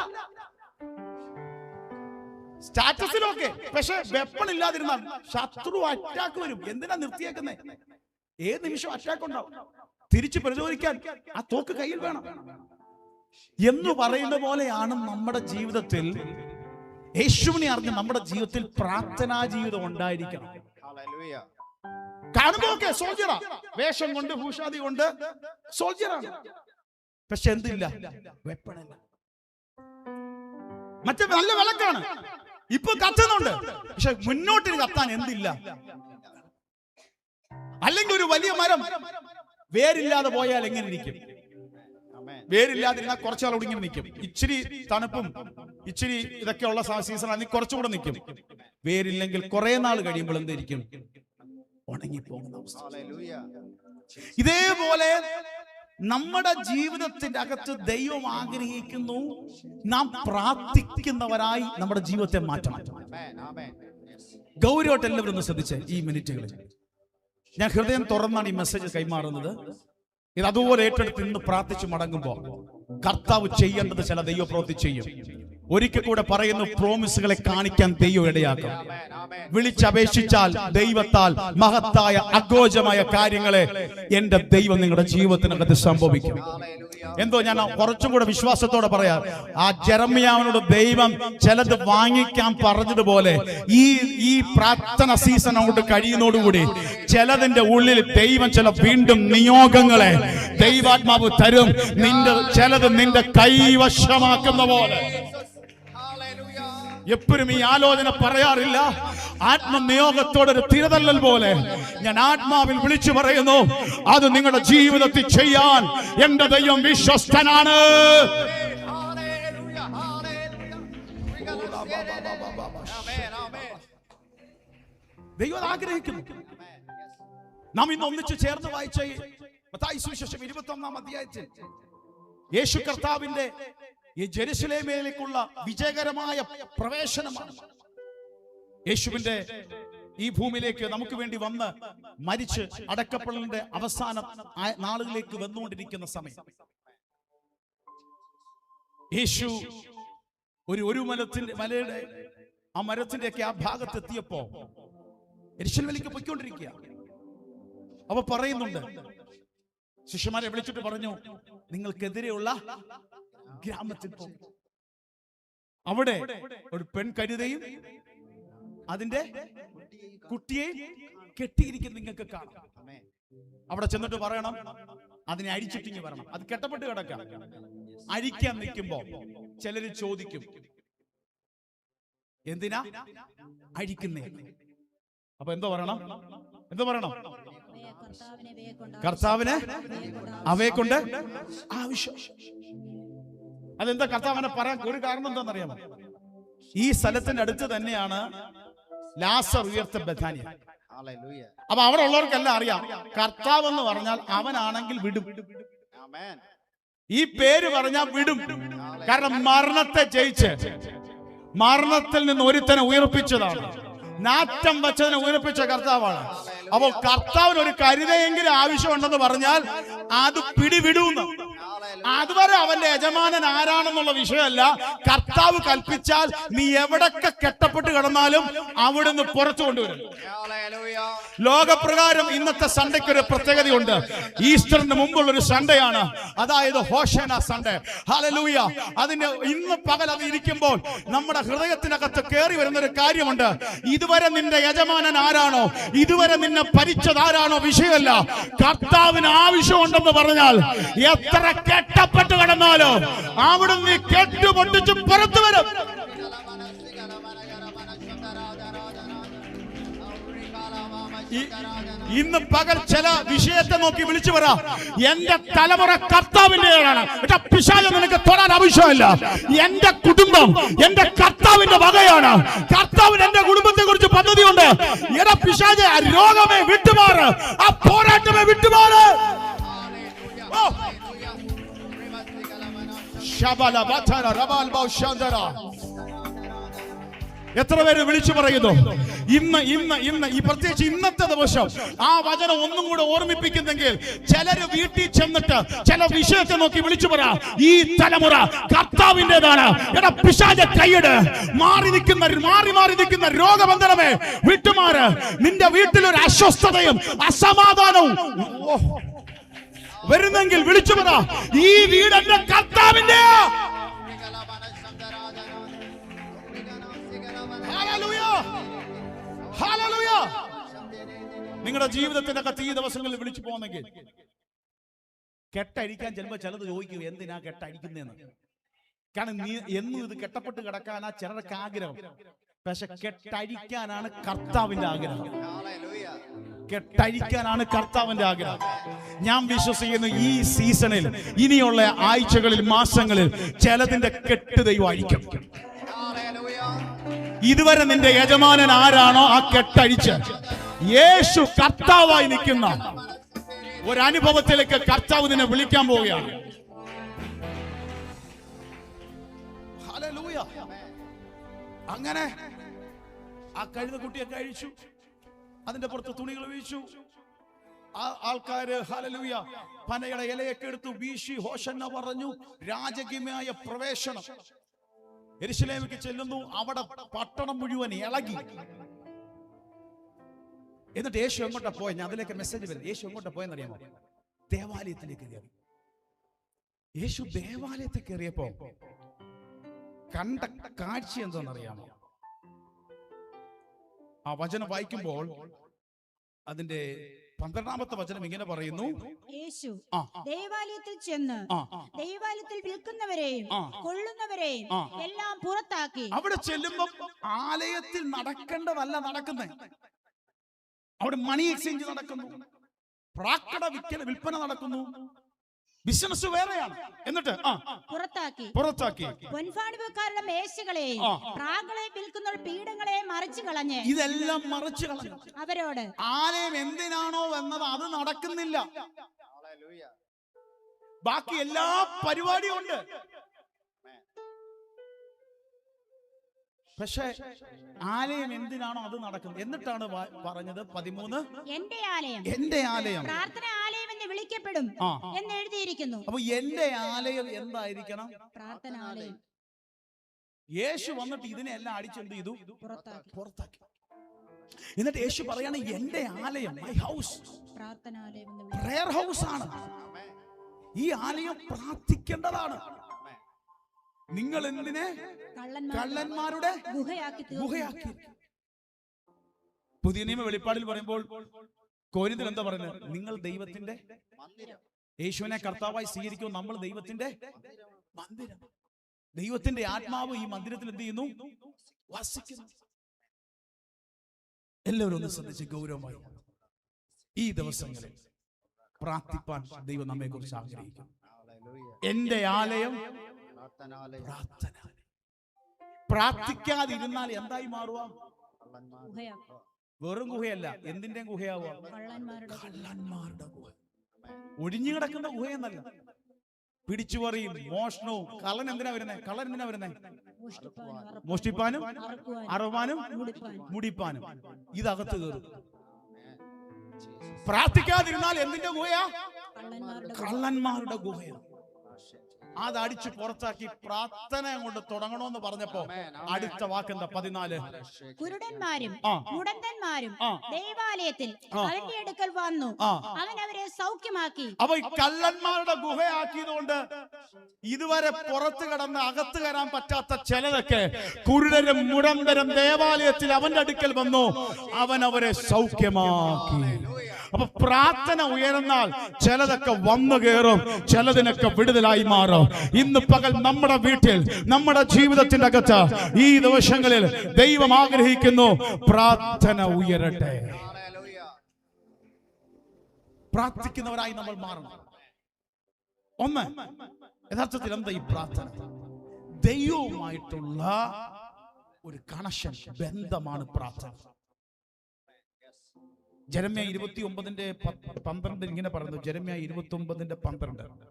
സ്റ്റാറ്റസിലൊക്കെ, പക്ഷെ വെപ്പൺ ഇല്ലാതിരുന്നാൽ ശത്രു അറ്റാക്ക് വരും. എന്തിനാ നിർത്തിയേക്കുന്നേ? ഏത് നിമിഷം അറ്റാക്ക് ഉണ്ടാവും. തിരിച്ചു പ്രതിരോധിക്കാൻ ആ തോക്ക് കയ്യിൽ വേണം എന്ന് പറയുന്ന പോലെയാണ് നമ്മുടെ ജീവിതത്തിൽ യേശുവിനെ അറിഞ്ഞ് നമ്മുടെ ജീവിതത്തിൽ പ്രാർത്ഥനാ ജീവിതം ഉണ്ടായിരിക്കണം. കാണുമ്പോ ഒക്കെ സോൾജറാ, വേഷം കൊണ്ട് ഭൂഷാദി കൊണ്ട് സോൾജറാണ്. പക്ഷെ എന്തില്ല? വെപ്പണില്ല. മറ്റേ നല്ല വിളക്കാണ്, ഇപ്പൊ കത്തുന്നുണ്ട്, പക്ഷെ മുന്നോട്ട് കത്താൻ എന്തില്ല? അല്ലെങ്കിൽ ഒരു വലിയ മരം വേരില്ലാതെ പോയാൽ എങ്ങനെ ഇരിക്കും? വേരില്ലാതിരുന്നാൽ കുറച്ചാളോട് ഇങ്ങനെ നിൽക്കും. ഇച്ചിരി തണുപ്പും ഇച്ചിരി ഇതൊക്കെ ഉള്ള സീസൺ ആണെങ്കിൽ കുറച്ചുകൂടെ നിൽക്കും. വേരില്ലെങ്കിൽ കുറെ നാൾ കഴിയുമ്പോൾ എന്തായിരിക്കും? ഉണങ്ങിപ്പോകുന്ന അവസ്ഥ. ഇതേപോലെ നമ്മുടെ ജീവിതത്തിന്റെ അകത്ത് ദൈവം ആഗ്രഹിക്കുന്നു നാം പ്രാർത്ഥിക്കുന്നവരായി നമ്മുടെ ജീവിതത്തെ മാറ്റണം. ഗൗരവമായിട്ട് എല്ലാവരും ഒന്ന് ശ്രദ്ധിച്ചേ. ഈ മിനിറ്റുകളിൽ ഞാൻ ഹൃദയം തുറന്നാണ് ഈ മെസ്സേജ് കൈമാറുന്നത്. ഇത് അതുപോലെ ഏറ്റെടുത്ത് ഇന്ന് പ്രാർത്ഥിച്ച് മടങ്ങുമ്പോൾ കർത്താവ് ചെയ്യേണ്ടത് ചില ദൈവപ്രവൃത്തി ചെയ്യും. ഒരിക്കൽ കൂടെ പറയുന്നു, പ്രോമിസുകളെ കാണിക്കാൻ ദൈവം ഇടയാക്കും. വിളിച്ചപേക്ഷിച്ചാൽ ദൈവത്താൽ മഹത്തായ അഗോചമായ കാര്യങ്ങളെ എന്റെ ദൈവം നിങ്ങളുടെ ജീവിതത്തിനകത്ത് സംഭവിക്കും. എന്തോ ഞാൻ കുറച്ചും കൂടെ വിശ്വാസത്തോടെ ആ ജെറമ്യാവിനോട് ദൈവം ചിലത് വാങ്ങിക്കാൻ പറഞ്ഞതുപോലെ ഈ പ്രാർത്ഥന സീസൺ അങ്ങോട്ട് കഴിയുന്നതോടുകൂടി ചിലതിന്റെ ഉള്ളിൽ ദൈവം ചില വീണ്ടും നിയോഗങ്ങളെ ദൈവാത്മാവ് തരും. ചിലത് നിന്റെ കൈവശമാക്കുന്ന പോലെ. എപ്പോഴും ഈ ആലോചന പറയാറില്ല. ആത്മനിയോഗത്തോടൊരു തിരതല്ലൽ പോലെ ഞാൻ ആത്മാവിൽ വിളിച്ചു പറയുന്നു, അത് നിങ്ങളുടെ ജീവിതത്തിൽ ചെയ്യാൻ എന്റെ ദൈവം വിശ്വസ്തനാണ്. ദൈവം ആഗ്രഹിക്കുന്നു. നാം ഇന്ന് ഒന്നിച്ച് ചേർന്ന് വായിച്ച മത്തായി സുവിശേഷം 21-ാം അധ്യായത്തിൽ യേശു കർത്താവിന്റെ ഈ ജെറുസലേമിലേക്കുള്ള വിജയകരമായ പ്രവേശനമാണ്. യേശുവിന്റെ ഈ ഭൂമിയിലേക്ക് നമുക്ക് വേണ്ടി വന്ന് മരിച്ച് അടക്കപ്പെടലിന്റെ അവസാന നാളുകളിലേക്ക് വന്നുകൊണ്ടിരിക്കുന്ന സമയം യേശു ഒരു മലയുടെ ആ മരത്തിന്റെ ഒക്കെ ആ ഭാഗത്തെത്തിയപ്പോ യെരൂശലേമിലേക്ക് പൊയ്ക്കൊണ്ടിരിക്കുക. അപ്പൊ പറയുന്നുണ്ട്, ശിഷ്യന്മാരെ വിളിച്ചിട്ട് പറഞ്ഞു, നിങ്ങൾക്കെതിരെയുള്ള ഗ്രാമത്തിൽ പോകും. അവിടെ ഒരു പെൺകരുതയും അതിന്റെ കുട്ടിയെയും കെട്ടിയിരിക്കും നിങ്ങൾക്ക് കാണാം. അവിടെ ചെന്നിട്ട് പറയണം, അതിനെ അഴിച്ചിട്ടിങ്ങി വരണം. അത് കെട്ടപ്പെട്ട് കിടക്കാം. അഴിക്കാൻ നിൽക്കുമ്പോ ചിലര് ചോദിക്കും, എന്തിനാ അഴിക്കുന്നേ? അപ്പൊ എന്തോ പറയണം? കർത്താവിനെ അവയെ കൊണ്ട് ആവശ്യം. അതെന്താ കർത്താവിനെ പറയാൻ ഒരു കാരണം എന്താണെന്നറിയാമോ? ഈ സ്ഥലത്തിന്റെ അടുത്ത് തന്നെയാണ് ലാസർ ഉയർത്ത ബഥാനിയ. അപ്പൊ അവിടെ ഉള്ളവർക്കെല്ലാം അറിയാം, കർത്താവ് എന്ന് പറഞ്ഞാൽ അവനാണെങ്കിൽ വിടും. ഈ പേര് പറഞ്ഞാൽ വിടും. കാരണം മരണത്തെ ജയിച്ച് മരണത്തിൽ നിന്ന് ഒരുത്തനെ ഉയർപ്പിച്ചതാണ്. നാറ്റം വെച്ചതിനെ ഉയർപ്പിച്ച കർത്താവാണ്. അപ്പോൾ കർത്താവിന് ഒരു കരുതയെങ്കിലും ആവശ്യമുണ്ടെന്ന് പറഞ്ഞാൽ അത് പിടിവിടുന്നു. അതുവരെ അവന്റെ യജമാനൻ ആരാണെന്നുള്ള വിഷയമല്ല. കർത്താവ് കൽപ്പിച്ചാൽ നീ എവിടൊക്കെ കെട്ടപ്പെട്ട് കിടന്നാലും അവിടുന്ന് പുറത്തു കൊണ്ടുവരും. ലോകപ്രകാരം ഇന്നത്തെ സൺഡേക്ക് ഒരു പ്രത്യേകതയുണ്ട്. ഈസ്റ്ററിന് മുമ്പുള്ള ഒരു സൺഡേ ആണ്, അതായത് ഹോശാന സൺഡേ. ഹല്ലേലൂയ. അതിന്റെ ഇന്ന് പകൽ അത് ഇരിക്കുമ്പോൾ നമ്മുടെ ഹൃദയത്തിനകത്ത് കയറി വരുന്ന ഒരു കാര്യമുണ്ട്. ഇതുവരെ നിന്റെ യജമാനൻ ആരാണോ, ഇതുവരെ നിന്നെ ഭരിച്ചത് ആരാണോ വിഷയമല്ല. കർത്താവിന് ആവശ്യമുണ്ടെന്ന് പറഞ്ഞാൽ എത്ര കെട്ടപ്പെട്ട് കിടന്നാലോ അവിടുന്ന് നീ കെട്ടുപൊട്ടിച്ച് പുറത്തു വരും. ഇന്ന് പകൽ ചില വിഷയത്തെ നോക്കി വിളിച്ചു പറ, എന്റെ തലമുറ കർത്താവിന്റെയാണ്. പിശാച് നിനക്ക് തൊടാൻ ആവശ്യമില്ല. എന്റെ കുടുംബം എന്റെ കർത്താവിന്റെ വകയാണ്. കർത്താവിന് എന്റെ കുടുംബത്തെ കുറിച്ച് പദ്ധതിയുണ്ട്. എടാ പിശാച്, രോഗമേ വിട്ടുമാറ്, ആ പോരാട്ടമേ വിട്ടുമാറ്. എത്ര പേര് വിളിച്ചു പറയുന്നു? ഇന്ന് ഈ പ്രത്യേകിച്ച് ഇന്നത്തെ ദിവസം ആ വചനം ഒന്നും കൂടെ ഓർമ്മിപ്പിക്കുന്നെങ്കിൽ ചിലര് വീട്ടിൽ ചെന്നിട്ട് ചില വിഷയത്തെ നോക്കി വിളിച്ചു പറ, ഈ തലമുറ കർത്താവിൻ്റെതാണ്. എടാ പിശാച് കൈയിട്. മാറി നിൽക്കുന്ന രോഗബന്ധനമേ വിട്ടുമാറ്. നിന്റെ വീട്ടിലൊരു അസ്വസ്ഥതയും അസമാധാനവും വരുന്നെങ്കിൽ വിളിച്ചു പറ, ഈ വീട് എന്റെ കർത്താവിന്റെ. നിങ്ങളുടെ ജീവിതത്തിന്റെ അകത്ത് ഈ ദിവസങ്ങളിൽ വിളിച്ചു പോകുന്നെങ്കിൽ കെട്ടഴിക്കാൻ ചെല്ലുമ്പോൾ ചിലത് ചോദിക്കും, എന്തിനാ കെട്ടഴിക്കുന്നതെന്ന്. കാരണം നീ എന്നും ഇത് കെട്ടപ്പെട്ട് കിടക്കാനാ ചിലർക്ക് ആഗ്രഹം. പക്ഷെ കെട്ടഴിക്കാനാണ് കർത്താവിന്റെ ആഗ്രഹം. കെട്ടഴിക്കാനാണ് കർത്താവിന്റെ ആഗ്രഹം. ഞാൻ വിശ്വസിക്കുന്നു ഈ സീസണിൽ, ഇനിയുള്ള ആഴ്ചകളിൽ, മാസങ്ങളിൽ ചിലതിന്റെ കെട്ട് ദൈവം അഴിക്കും. ഇതുവരെ നിന്റെ യജമാനൻ ആരാണോ ആ കെട്ടഴിച്ച് യേശു കർത്താവായി നിൽക്കുന്ന ഒരനുഭവത്തിലേക്ക് കർത്താവ് നിന്നെ വിളിക്കാൻ പോവുകയാണ്. ഹല്ലേലൂയ. അങ്ങനെ ആ കഴുത കുട്ടിയെ കഴിച്ചു, അതിന്റെ പുറത്ത് തുണികൾ വീശു. ആ ആൾക്കാര് ഹല്ലേലൂയ പനയുടെ ഇലയൊക്കെ എടുത്തു വീശി ഹോശന്ന പറഞ്ഞു. രാജകീയമായ പ്രവേശനം. യെരൂശലേമിലേക്ക് ചെല്ലുന്നു. അവിടെ പട്ടണം മുഴുവൻ ഇളകി. എന്നിട്ട് യേശു എങ്ങോട്ടാ പോയത്? ഞാൻ അതിലേക്ക് മെസ്സേജ് വരുന്നത്. യേശു എങ്ങോട്ടാ പോയെന്നറിയാമോ? ദേവാലയത്തിലേക്ക് കയറി. യേശു ദേവാലയത്തിൽ കയറിയപ്പോ കണ്ട കാഴ്ച എന്താണെന്നറിയാമോ? ആ വചനം വായിക്കുമ്പോൾ അതിന്റെ 12ാമത്തെ വചനം ഇങ്ങനെ പറയുന്നു, യേശു ദേവാലയത്തിൽ ചെന്ന് ദേവാലയത്തിൽ വിൽക്കുന്നവരെയും കൊള്ളുന്നവരെയും എല്ലാം പുറത്താക്കി. അവിടെ ചെല്ലുമ്പോൾ ആലയത്തിൽ നടക്കേണ്ടതല്ല നടക്കുന്നത്. അവിടെ മണി എക്സ്ചേഞ്ച് നടക്കുന്നു, പ്രാക്കട വിൽപ്പന നടക്കുന്നു, ബിസിനസ് വേറെയാണ്. എന്നിട്ട് പുറത്താക്കി പൊൻപാണിപ്പുകാരുടെ മേശകളെയും പ്രാകളെ വിൽക്കുന്ന പീഠങ്ങളെ മറിച്ചു കളഞ്ഞ്, ഇതെല്ലാം മറിച്ചു കളഞ്ഞു. അവരോട് ആലയം എന്തിനാണോ വന്നത് അത് നടക്കുന്നില്ല. ബാക്കി എല്ലാ പരിപാടിയും ഉണ്ട്. പക്ഷേ ആലയം എന്തിനാണോ അത് നടക്കുന്നത്. എന്നിട്ടാണ് പറഞ്ഞത് 13, എന്റെ ആലയം പ്രാർത്ഥന ആലയം എന്ന് വിളിക്കപ്പെടും എന്ന് എഴുതിയിരിക്കുന്നു. അപ്പൊ എന്റെ ആലയം എന്തായിരിക്കണം? പ്രാർത്ഥന ആലയം. യേശു വന്നിട്ട് ഇതിനെല്ലാം അടിച്ചെന്ത് ചെയ്തു? പുറത്താക്കി. എന്നിട്ട് യേശു പറയാണ്, എന്റെ ആലയം, മൈ ഹൗസ്, പ്രയർ ഹൗസ് ആണ്. ഈ ആലയം പ്രാർത്ഥിക്കേണ്ടതാണ്. നിങ്ങൾ എന്തിനെ കള്ളന്മാരുടെ ഗുഹയാക്കി. പുതിയ നിയമ വെളിപ്പാടിൽ പറയുമ്പോൾ കോരിന്ത്യർ എന്താ പറയുന്നത്? നിങ്ങൾ ദൈവത്തിന്റെ, യേശുവിനെ കർത്താവായി സ്വീകരിക്കും. നമ്മൾ ദൈവത്തിന്റെ മന്ദിരം. ദൈവത്തിന്റെ ആത്മാവ് ഈ മന്ദിരത്തിൽ എന്ത് ചെയ്യുന്നു? വസിക്കുന്നു. എല്ലാവരും ഒന്ന് ശ്രദ്ധിച്ച് ഗൗരവമായി ഈ ദിവസങ്ങളിൽ പ്രാർത്ഥിപ്പാൻ ദൈവം നമ്മെ കുറിച്ച് ആഗ്രഹിക്കും. എന്റെ ആലയം പ്രാർത്ഥന. പ്രാർത്ഥിക്കാതിരുന്നാൽ എന്തായി മാറുക? വെറും ഗുഹയല്ല, എന്തിന്റെ ഗുഹയാവുക? കള്ളന്മാരുടെ ഗുഹ. ഒഴിഞ്ഞു കിടക്കുന്ന ഗുഹയെന്നല്ല. പിടിച്ചുപറിയും മോഷണവും. കള്ളൻ എന്തിനാ വരുന്നേ? മോഷ്ടിപ്പാനും അറുവാനും മുടിപ്പാനും. ഇതകത്ത് കയറും. പ്രാർത്ഥിക്കാതിരുന്നാൽ എന്തിന്റെ ഗുഹയാ? കള്ളന്മാരുടെ ഗുഹയാണ്. അത് അടിച്ചു പുറത്താക്കി പ്രാർത്ഥന കൊണ്ട് തുടങ്ങണമെന്ന് പറഞ്ഞപ്പോ അടുത്ത വാക്കെന്താ? 14, കുരുടന്മാരും മുടന്തന്മാരും ദേവാലയത്തിൽ അവന്റെ അടുക്കൽ വന്നു, അവൻ അവരെ സൗഖ്യമാക്കി. അപ്പൊ ഈ കള്ളന്മാരുടെ ഗുഹയാക്കിയതുകൊണ്ട് ഇതുവരെ പുറത്ത് കടന്ന് അകത്ത് കയറാൻ പറ്റാത്ത ചിലതൊക്കെ കുരുടരും മുടന്തരും ദേവാലയത്തിൽ അവന്റെ അടുക്കൽ വന്നു, അവൻ അവരെ സൗഖ്യമാക്കി. അപ്പൊ പ്രാർത്ഥന ഉയർന്നാൽ ചിലതൊക്കെ വന്നു കയറും, ചിലതിനൊക്കെ വിടുതലായി മാറും. ഇന്ന് പകൽ നമ്മുടെ വീട്ടിൽ, നമ്മുടെ ജീവിതത്തിന്റെ അകത്ത് ഈ ദിവസങ്ങളിൽ ദൈവം ആഗ്രഹിക്കുന്നു, പ്രാർത്ഥന ഉയരട്ടെ. പ്രാർത്ഥിക്കുന്നവരായി നമ്മൾ മാറണം. ഒന്ന്, യഥാർത്ഥത്തിൽ എന്താ ഈ പ്രാർത്ഥന? ദൈവവുമായിട്ടുള്ള ഒരു കണക്ഷൻ, ബന്ധമാണ് പ്രാർത്ഥന. ജെരമ്യാ 29:12 ഇങ്ങനെ പറയുന്നു. ജെരമ്യാ 29:12,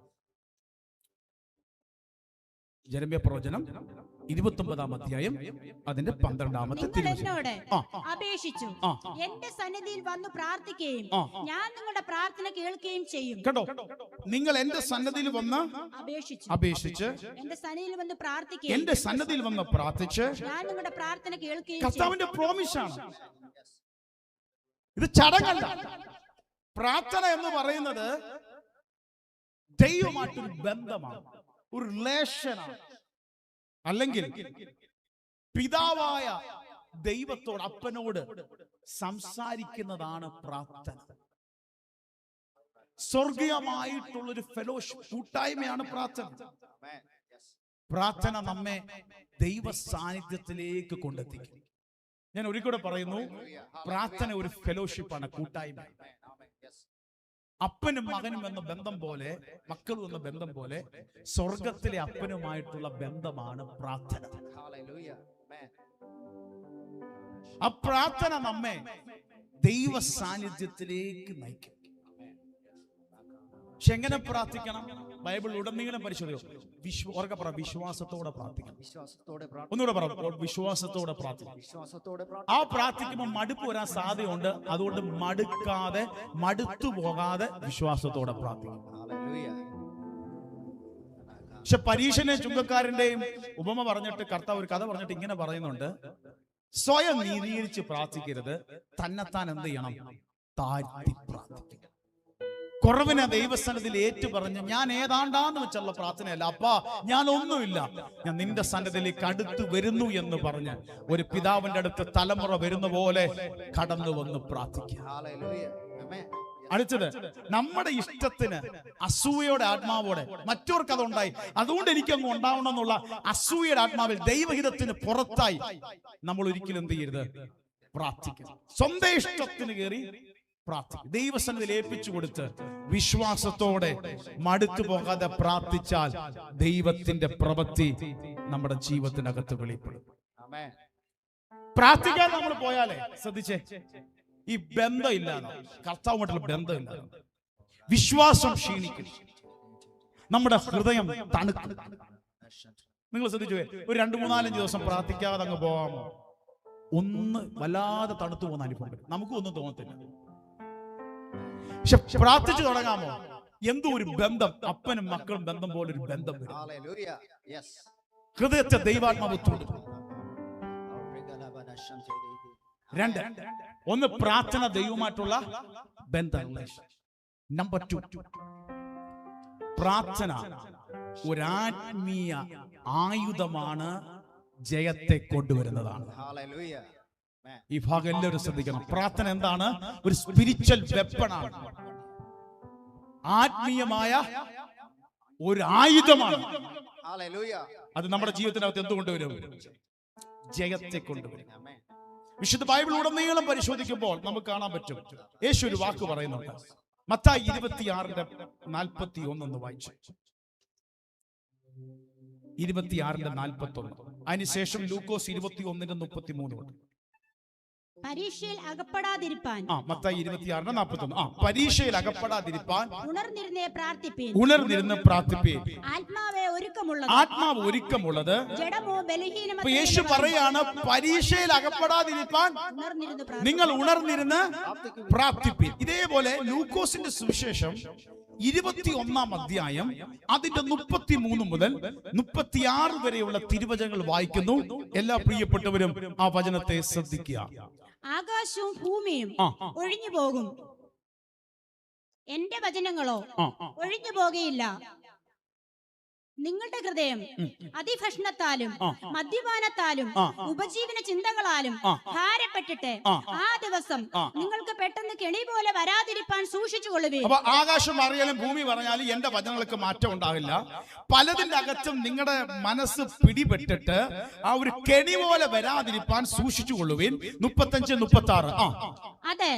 ജെരമ്യാ പ്രവചനം 29-ാം അധ്യായം അതിന്റെ 12-ാമത്തെ എന്നോട് അപേക്ഷിച്ചു എന്റെ സന്നിധിയിൽ വന്ന് പ്രാർത്ഥിക്കുകയും ഞാൻ നിങ്ങളുടെ പ്രാർത്ഥന കേൾക്കുകയും ചെയ്യും. കേട്ടോ, നിങ്ങൾ എന്റെ സന്നിധിയിൽ വന്ന് അപേക്ഷിച്ച് എന്റെ സന്നിധിയിൽ വന്ന് പ്രാർത്ഥിക്കുകയും എന്റെ സന്നിധിയിൽ വന്ന് പ്രാർത്ഥിച്ച് ഞാൻ നിങ്ങളുടെ പ്രാർത്ഥന കേൾക്കുകയും. കർത്താവിന്റെ പ്രോമിസാണ് ഇത്, ചടങ്ങല്ല. പ്രാർത്ഥന എന്ന് പറയുന്നത് ദൈവമായിട്ടൊരു ബന്ധമാണ്, ഒരു റിലേഷനാണ്. അല്ലെങ്കിൽ പിതാവായ ദൈവത്തോട്, അപ്പനോട് സംസാരിക്കുന്നതാണ് പ്രാർത്ഥന. സ്വർഗീയമായിട്ടുള്ളൊരു ഫെലോഷിപ്പ്, കൂട്ടായ്മയാണ് പ്രാർത്ഥന. പ്രാർത്ഥന നമ്മെ ദൈവ സാന്നിധ്യത്തിലേക്ക് കൊണ്ടെത്തിക്കും. ഞാൻ ഒരിക്കലും പറയുന്നു, പ്രാർത്ഥന ഒരു ഫെലോഷിപ്പാണ്, കൂട്ടായ്മ. അപ്പനും മകനും എന്ന ബന്ധം പോലെ, മക്കളും എന്ന ബന്ധം പോലെ, സ്വർഗത്തിലെ അപ്പനുമായിട്ടുള്ള ബന്ധമാണ് പ്രാർത്ഥന. ആ പ്രാർത്ഥന നമ്മെ ദൈവ സാന്നിധ്യത്തിലേക്ക് നയിക്കും. പക്ഷെ എങ്ങനെ പ്രാർത്ഥിക്കണം? ബൈബിൾ ഉടനീളം പരിശോധിക്കും. വിശ്വാസത്തോടെ പ്രാർത്ഥിക്കണം. ഒന്നുകൂടെ പറ, വിശ്വാസത്തോടെ പ്രാർത്ഥിക്കണം. ആ പ്രാർത്ഥിക്കുമ്പോൾ മടുപ്പ് വരാൻ സാധ്യതയുണ്ട്. അതുകൊണ്ട് മടുക്കാതെ, മടുത്തു പോകാതെ വിശ്വാസത്തോടെ പ്രാർത്ഥിക്കണം. പക്ഷെ പരീക്ഷനെയും ചുങ്കക്കാരന്റെയും ഉപമ പറഞ്ഞിട്ട് കർത്താവ് ഒരു കഥ പറഞ്ഞിട്ട് ഇങ്ങനെ പറയുന്നുണ്ട്: സ്വയം നീതീകരിച്ച് പ്രാർത്ഥിക്കരുത്, തന്നെത്താൻ എന്ത് ചെയ്യണം? താഴ്ത്തി പ്രാർത്ഥിക്കണം. കുറവിനെ ദൈവസന്നിധിയിൽ ഏറ്റു പറഞ്ഞ്, ഞാൻ ഏതാണ്ടാന്ന് വെച്ചുള്ള പ്രാർത്ഥനയല്ല, അപ്പാ ഞാൻ ഒന്നുമില്ല, ഞാൻ നിന്റെ സന്നിധിയിലേക്ക് അടുത്ത് വരുന്നു എന്ന് പറഞ്ഞ് ഒരു പിതാവിന്റെ അടുത്ത് തലമുറ വരുന്ന പോലെ കടന്നു വന്ന് പ്രാർത്ഥിക്കുക. അടുത്തത്, നമ്മുടെ ഇഷ്ടത്തിന് അസൂയയുടെ ആത്മാവോടെ, മറ്റവർക്ക് അതുണ്ടായി അതുകൊണ്ട് എനിക്കങ്ങ് ഉണ്ടാവണം എന്നുള്ള അസൂയയുടെ ആത്മാവിൽ ദൈവഹിതത്തിന് പുറത്തായി നമ്മൾ ഒരിക്കലും എന്ത് ചെയ്യരുത്? പ്രാർത്ഥിക്കണം. സ്വന്തം ഇഷ്ടത്തിന് കയറി പ്രാർത്ഥിക്കും. ദൈവസന്നിധിയിൽ ഏൽപ്പിച്ചു കൊടുത്ത് വിശ്വാസത്തോടെ മടുത്തു പോകാതെ പ്രാർത്ഥിച്ചാൽ ദൈവത്തിന്റെ പ്രവൃത്തി നമ്മുടെ ജീവിതത്തിനകത്ത് വെളിപ്പെടും. പ്രാർത്ഥിക്കാൻ നമ്മൾ പോയാലേ, ശ്രദ്ധിച്ചേ, ഈ ബന്ധം ഇല്ലാതെ, കർത്താവുമായിട്ടുള്ള ബന്ധം ഇല്ലാതെ വിശ്വാസം ക്ഷീണിക്കും, നമ്മുടെ ഹൃദയം തണുക്കും. നിങ്ങൾ ശ്രദ്ധിച്ചു, ഒരു 2-3-4 ദിവസം പ്രാർത്ഥിക്കാതെ അങ്ങ് പോകാമോ? ഒന്ന് വല്ലാതെ തണുത്തു പോകുന്ന അനുഭവം വരും. നമുക്കും ഒന്നും തോന്നത്തില്ല. പക്ഷെ പ്രാർത്ഥിച്ചു തുടങ്ങാമോ? എന്തോ ഒരു ബന്ധം, അപ്പനും മക്കളും ബന്ധം പോലെ ഒരു ബന്ധം വരും. ഹൃദയത്തെ ദൈവാത്മാവ് തൊടും. 2, ഒന്ന് പ്രാർത്ഥന ദൈവമായിട്ടുള്ള ബന്ധം. നമ്പർ 2, പ്രാർത്ഥന ഒരാത്മീയ ആയുധമാണ്, ജയത്തെ കൊണ്ടുവരുന്നതാണ്. ഈ ഭാഗം എല്ലാവരും ശ്രദ്ധിക്കണം. പ്രാർത്ഥന എന്താണ്? ഒരു സ്പിരിച്വൽ വെപ്പണാണ്, ആത്മീയമായ ഒരു ആയുധമാണ്. അത് നമ്മുടെ ജീവിതത്തിനകത്ത് എന്തുകൊണ്ടുവരും? ജയത്തെ കൊണ്ടുവരും. വിശുദ്ധ ബൈബിൾ ഉടനീളം പരിശോധിക്കുമ്പോൾ നമുക്ക് കാണാൻ പറ്റും, യേശു ഒരു വാക്ക് പറയുന്നുണ്ട്. മത്തായി 26:41 വായിച്ചു. 26:41. അതിനുശേഷം ലൂക്കോസ് 21:33. പരീക്ഷയിൽ അകപ്പെടാതിരിപ്പാൻ, മത്തായി 26:41. പരീക്ഷയിൽ അകപ്പെടാതിരിപ്പാൻ ഉണർന്നിരുന്ന് പ്രാർത്ഥിപ്പീൻ. ആത്മാവ് ഒരുക്കമുള്ളത്, ജഡമോ ബലഹീനമോ. യേശു പറയാണ്, പരീക്ഷയിൽ അകപ്പെടാതിരിപ്പാൻ നിങ്ങൾ ഉണർന്നിരുന്ന് പ്രാർത്ഥിപ്പീൻ. ഇതേപോലെ ലൂക്കോസിന്റെ സുവിശേഷം 21-ാം അധ്യായം അതിന്റെ 33 മുതൽ 36 വരെയുള്ള തിരുവചനങ്ങൾ വായിക്കുന്നു. എല്ലാ പ്രിയപ്പെട്ടവരും ആ വചനത്തെ ശ്രദ്ധിക്കുക. ആകാശവും ഭൂമിയും ഒഴിഞ്ഞു പോകും, എന്റെ വചനങ്ങളോ ഒഴിഞ്ഞു പോകുകയില്ല. നിങ്ങളുടെ ഹൃദയം അതിഭക്ഷണത്താലും മദ്യപാനത്താലും ഉപജീവന ചിന്തകളാലും ഭാരപ്പെട്ടിട്ട് ആ ദിവസം നിങ്ങൾക്ക് പെട്ടെന്ന് കെണി പോലെ വരാതിരിപ്പാൻ സൂക്ഷിച്ചുകൊള്ളുവീൻ. അപ്പൊ ആകാശം അറിയാലും ഭൂമി പറഞ്ഞാലും എന്റെ വചനങ്ങൾക്ക് മാറ്റം ഉണ്ടാവില്ല. പലതിന്റെ അകത്തും നിങ്ങളുടെ മനസ്സ് പിടിപെട്ടിട്ട് ആ ഒരു കെണി പോലെ വരാതിരിപ്പാൻ സൂക്ഷിച്ചുകൊള്ളുവീൻ. 35-36. അത്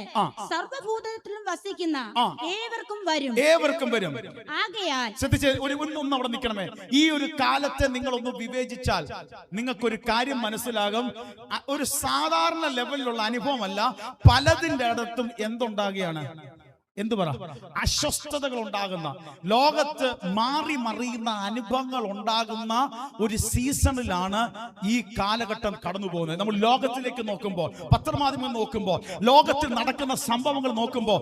സർവ്വഭൂതത്തിലും വസിക്കുന്ന ഏവർക്കും വരും. ആകയാൽ ശ്രദ്ധിച്ച് ഒന്ന് അവിടെ നിൽക്കണമേ. ഈ ഒരു കാലത്തെ നിങ്ങളൊന്ന് വിവേചിച്ചാൽ നിങ്ങൾക്കൊരു കാര്യം മനസ്സിലാകും. ഒരു സാധാരണ ലെവലിലുള്ള അനുഭവമല്ല, പലതിൻ്റെ അടുത്തും എന്തുണ്ടാകുകയാണ്, എന്തു പറ, അസ്വസ്ഥതകൾ ഉണ്ടാകുന്ന, ലോകത്ത് മാറി മറിയുന്ന അനുഭവങ്ങൾ ഉണ്ടാകുന്ന ഒരു സീസണിലാണ് ഈ കാലഘട്ടം കടന്നു പോകുന്നത്. നമ്മൾ ലോകത്തിലേക്ക് നോക്കുമ്പോൾ, പത്രമാധ്യമം നോക്കുമ്പോൾ, ലോകത്തിൽ നടക്കുന്ന സംഭവങ്ങൾ നോക്കുമ്പോൾ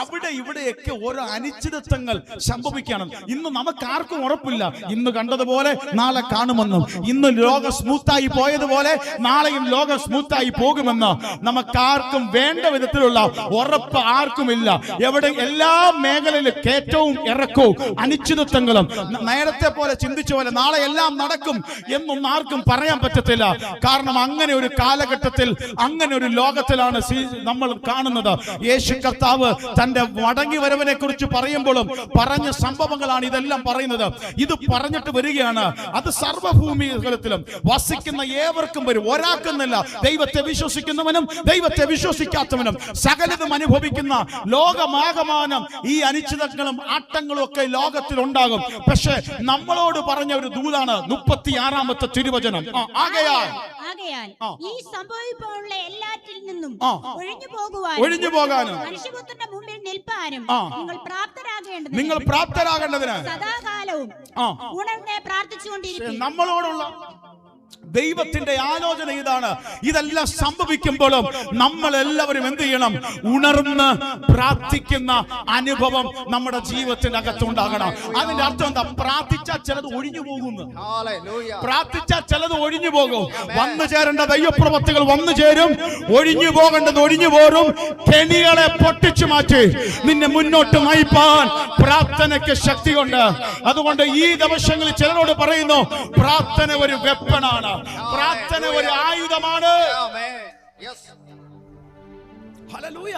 അവിടെ ഇവിടെയൊക്കെ ഓരോ അനിശ്ചിതത്വങ്ങൾ സംഭവിക്കണം. ഇന്ന് നമുക്ക് ആർക്കും ഉറപ്പില്ല, ഇന്ന് കണ്ടതുപോലെ നാളെ കാണുമെന്നും, ഇന്ന് ലോകം സ്മൂത്തായി പോയതുപോലെ നാളെയും ലോകം സ്മൂത്തായി പോകുമെന്ന് നമുക്കാർക്കും വേണ്ട വിധത്തിലുള്ള ഉറപ്പ് ആർക്കുമില്ല. എവിടെ എല്ലാ മേഖലയിലും കയറ്റവും ഇറക്കവും അനിശ്ചിതത്വങ്ങളും, നേരത്തെ പോലെ ചിന്തിച്ച പോലെ നാളെ എല്ലാം നടക്കും എന്നൊന്നും ആർക്കും പറയാൻ പറ്റത്തില്ല. കാരണം അങ്ങനെ ഒരു കാലഘട്ടത്തിൽ, അങ്ങനെ ഒരു ലോകത്തിലാണ് നമ്മൾ കാണുന്നത്. യേശു കർത്താവ് തന്റെ മടങ്ങി വരവിനെ കുറിച്ച് പറയുമ്പോഴും പറഞ്ഞ സംഭവങ്ങളാണ് ഇതെല്ലാം പറയുന്നത്. ഇത് പറഞ്ഞിട്ട് വരികയാണ്, അത് സർവ്വഭൂമിയിലും വസിക്കുന്ന ഏവർക്കും വരും, ഒരാൾക്കെന്നല്ല. ദൈവത്തെ വിശ്വസിക്കുന്നവനും ദൈവത്തെ വിശ്വസിക്കാത്തവനും സകലതും അനുഭവിക്കുന്ന ലോകമാകമാനം ഈ അനിശ്ചിതങ്ങളും ആട്ടങ്ങളും ഒക്കെ ലോകത്തിൽ ഉണ്ടാകും. പക്ഷെ നമ്മളോട് പറഞ്ഞ ഒരു ദൂതാണ് 36-ാമത്തെ തിരുവചനം. ആകയാൽ ഈ സംഭവിക്കാനുള്ള എല്ലാറ്റിൽ നിന്നും ഒഴിഞ്ഞു പോകാനും മനുഷ്യപുത്രന്റെ മുമ്പിൽ നിൽപ്പാനും നിങ്ങൾ പ്രാപ്തരാകേണ്ടതിന് സദാകാലവും ഉണർന്ന് പ്രാർത്ഥിച്ചുകൊണ്ടിരിക്കും. നമ്മളോടുള്ള ദൈവത്തിന്റെ ആലോചന ഇതാണ്. ഇതെല്ലാം സംഭവിക്കുമ്പോഴും നമ്മൾ എല്ലാവരും എന്ത് ചെയ്യണം? ഉണർന്ന് പ്രാർത്ഥിക്കുന്ന അനുഭവം നമ്മുടെ ജീവിതത്തിന്റെ അകത്തുണ്ടാകണം. അതിന്റെ അർത്ഥം എന്താ? പ്രാർത്ഥിച്ചാൽ ചിലത് ഒഴിഞ്ഞു പോകുന്നു. പ്രാർത്ഥിച്ചാൽ ചിലത് ഒഴിഞ്ഞു പോകും. വന്നു ചേരേണ്ട ദൈവപ്രവൃത്തികൾ വന്നു ചേരും, ഒഴിഞ്ഞു പോകേണ്ടത് ഒഴിഞ്ഞു പോരും. കെണികളെ പൊട്ടിച്ചു മാറ്റി നിന്നെ മുന്നോട്ട് നയിപ്പാൻ പ്രാർത്ഥനയ്ക്ക് ശക്തിയുണ്ട്. അതുകൊണ്ട് ഈ ദിവസങ്ങളിൽ ചിലരോട് പറയുന്നു, പ്രാർത്ഥന ഒരു വെപ്പണാണ്, പ്രാർത്ഥന ഒരു ആയുധമാണ്. ഹല്ലേലൂയ.